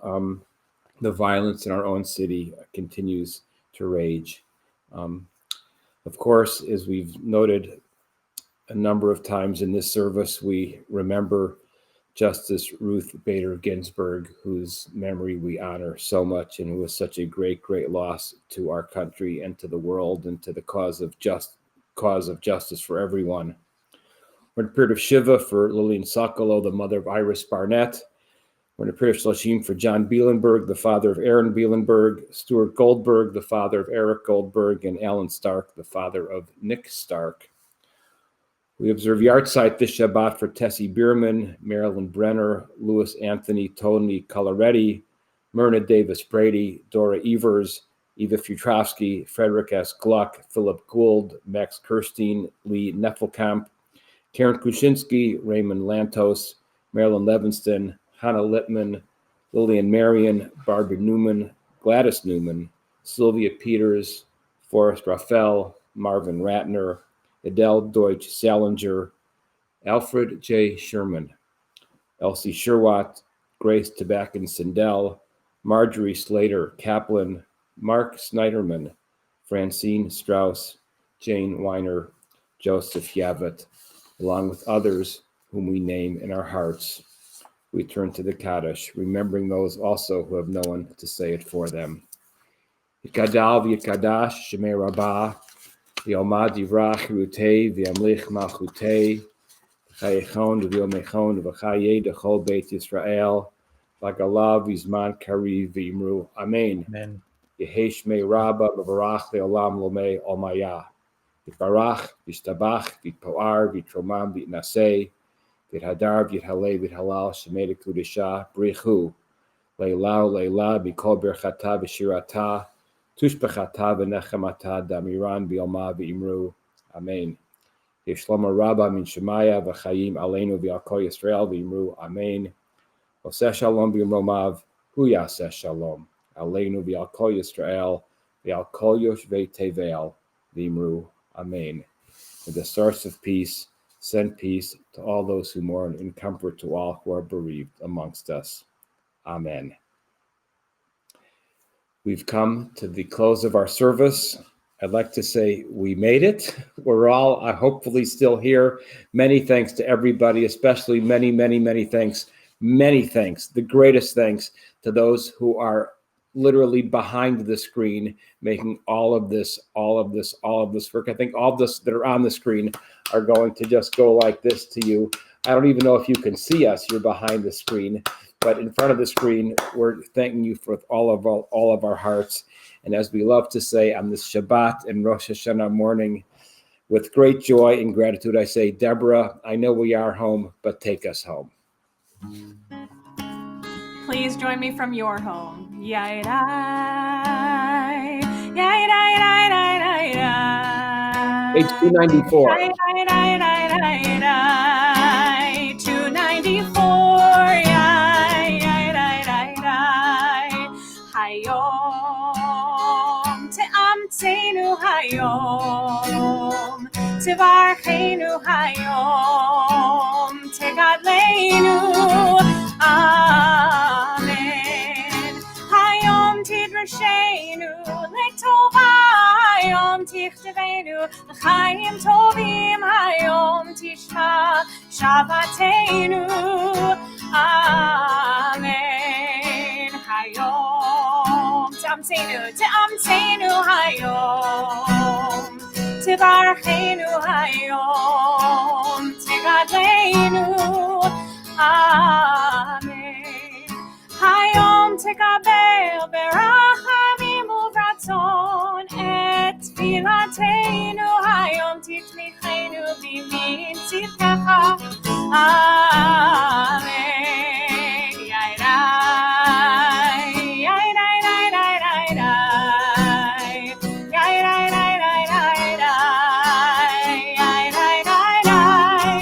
the violence in our own city continues to rage. Of course, as we've noted a number of times in this service, we remember Justice Ruth Bader Ginsburg, whose memory we honor so much and who was such a great, great loss to our country and to the world and to the cause of justice for everyone. We're in a period of Shiva for Lillian Sokolow, the mother of Iris Barnett. We're in a period of Shloshim for John Bielenberg, the father of Aaron Bielenberg, Stuart Goldberg, the father of Eric Goldberg, and Alan Stark, the father of Nick Stark. We observe Yartzeit this Shabbat for Tessie Bierman, Marilyn Brenner, Louis Anthony Tony Coloretti, Myrna Davis Brady, Dora Evers, Eva Futrovsky, Frederick S. Gluck, Philip Gould, Max Kirstein, Lee Neffelkamp, Karen Kuczynski, Raymond Lantos, Marilyn Levinston, Hannah Littman, Lillian Marion, Barbara Newman, Gladys Newman, Sylvia Peters, Forrest Raffel, Marvin Ratner, Adele Deutsch Salinger, Alfred J. Sherman, Elsie Sherwatt, Grace Tabakin Sindel, Marjorie Slater Kaplan, Mark Snyderman, Francine Strauss, Jane Weiner, Joseph Yavet, along with others whom we name in our hearts. We turn to the Kaddish, remembering those also who have no one to say it for them. Yikadal v'yikadash shemei rabbah, v'yomad yivrach rutei v'yamlich malchutei, v'chayechon v'yomechon v'chayei dechol beit Yisrael, v'galav v'zman kariv v'imru. Amen. Amen. Yehei shmei rabbah v'varach le'olam lomei olmaya. V'barach v'ishtabach v'poar v'tromam v'naseh, v'hadar v'halei v'halal shemei dekudesha brichu. Leila Leila b'kol berchata v'shirata, tushbechata v'nechamata damiran b'yoma v'imru. Amen. Yeshlomo Rabba min Shemaya v'chayim aleinu v'yalkol Yisrael v'imru. Amen. Oseh shalom b'yomromav, hu yaseh shalom aleinu v'yalkol Yisrael v'yalkol yoshvei tevel v'imru. Amen. With the source of peace, send peace to all those who mourn and comfort to all who are bereaved amongst us. Amen. We've come to the close of our service. I'd like to say we made it. We're all hopefully still here. Many thanks to everybody, especially many, many, many thanks. Many thanks, the greatest thanks to those who are literally behind the screen, making all of this work. I think all of this that are on the screen are going to just go like this to you. I don't even know if you can see us. You're behind the screen. But in front of the screen, we're thanking you for all of our hearts. And as we love to say on this Shabbat and Rosh Hashanah morning, with great joy and gratitude, I say, Deborah, I know we are home, but take us home. Please join me from your home. Yai-dai, yai-dai-dai-dai-dai. Page 294. Yai-dai-dai-dai-dai. 294. Yai-dai-dai-dai-dai. Hayom te'amtenu hayom, tevarchenu hayom, tegadleinu. Amen. Hayom tidrashenu letovah, hayom tichtevenu l'chaim tovim, hayom tishma shavatenu. Amen. Hayom te'amtenu hayom, tevarchenu hayom, tegadleinu. Amen. Hayom tekabel berachamim uvratzon et tfilateinu, hayom titmichenu b'min tzidkecha. Amen. Yai-dai, yai-dai-dai-dai-dai-dai. Yai-dai-dai-dai-dai-dai. Yai-dai-dai-dai.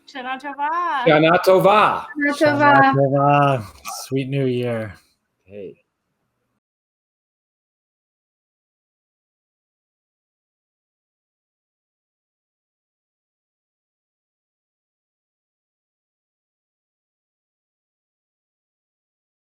Shana Tovah. Shana Tovah. Shana Tovah. Sweet New Year. Hey.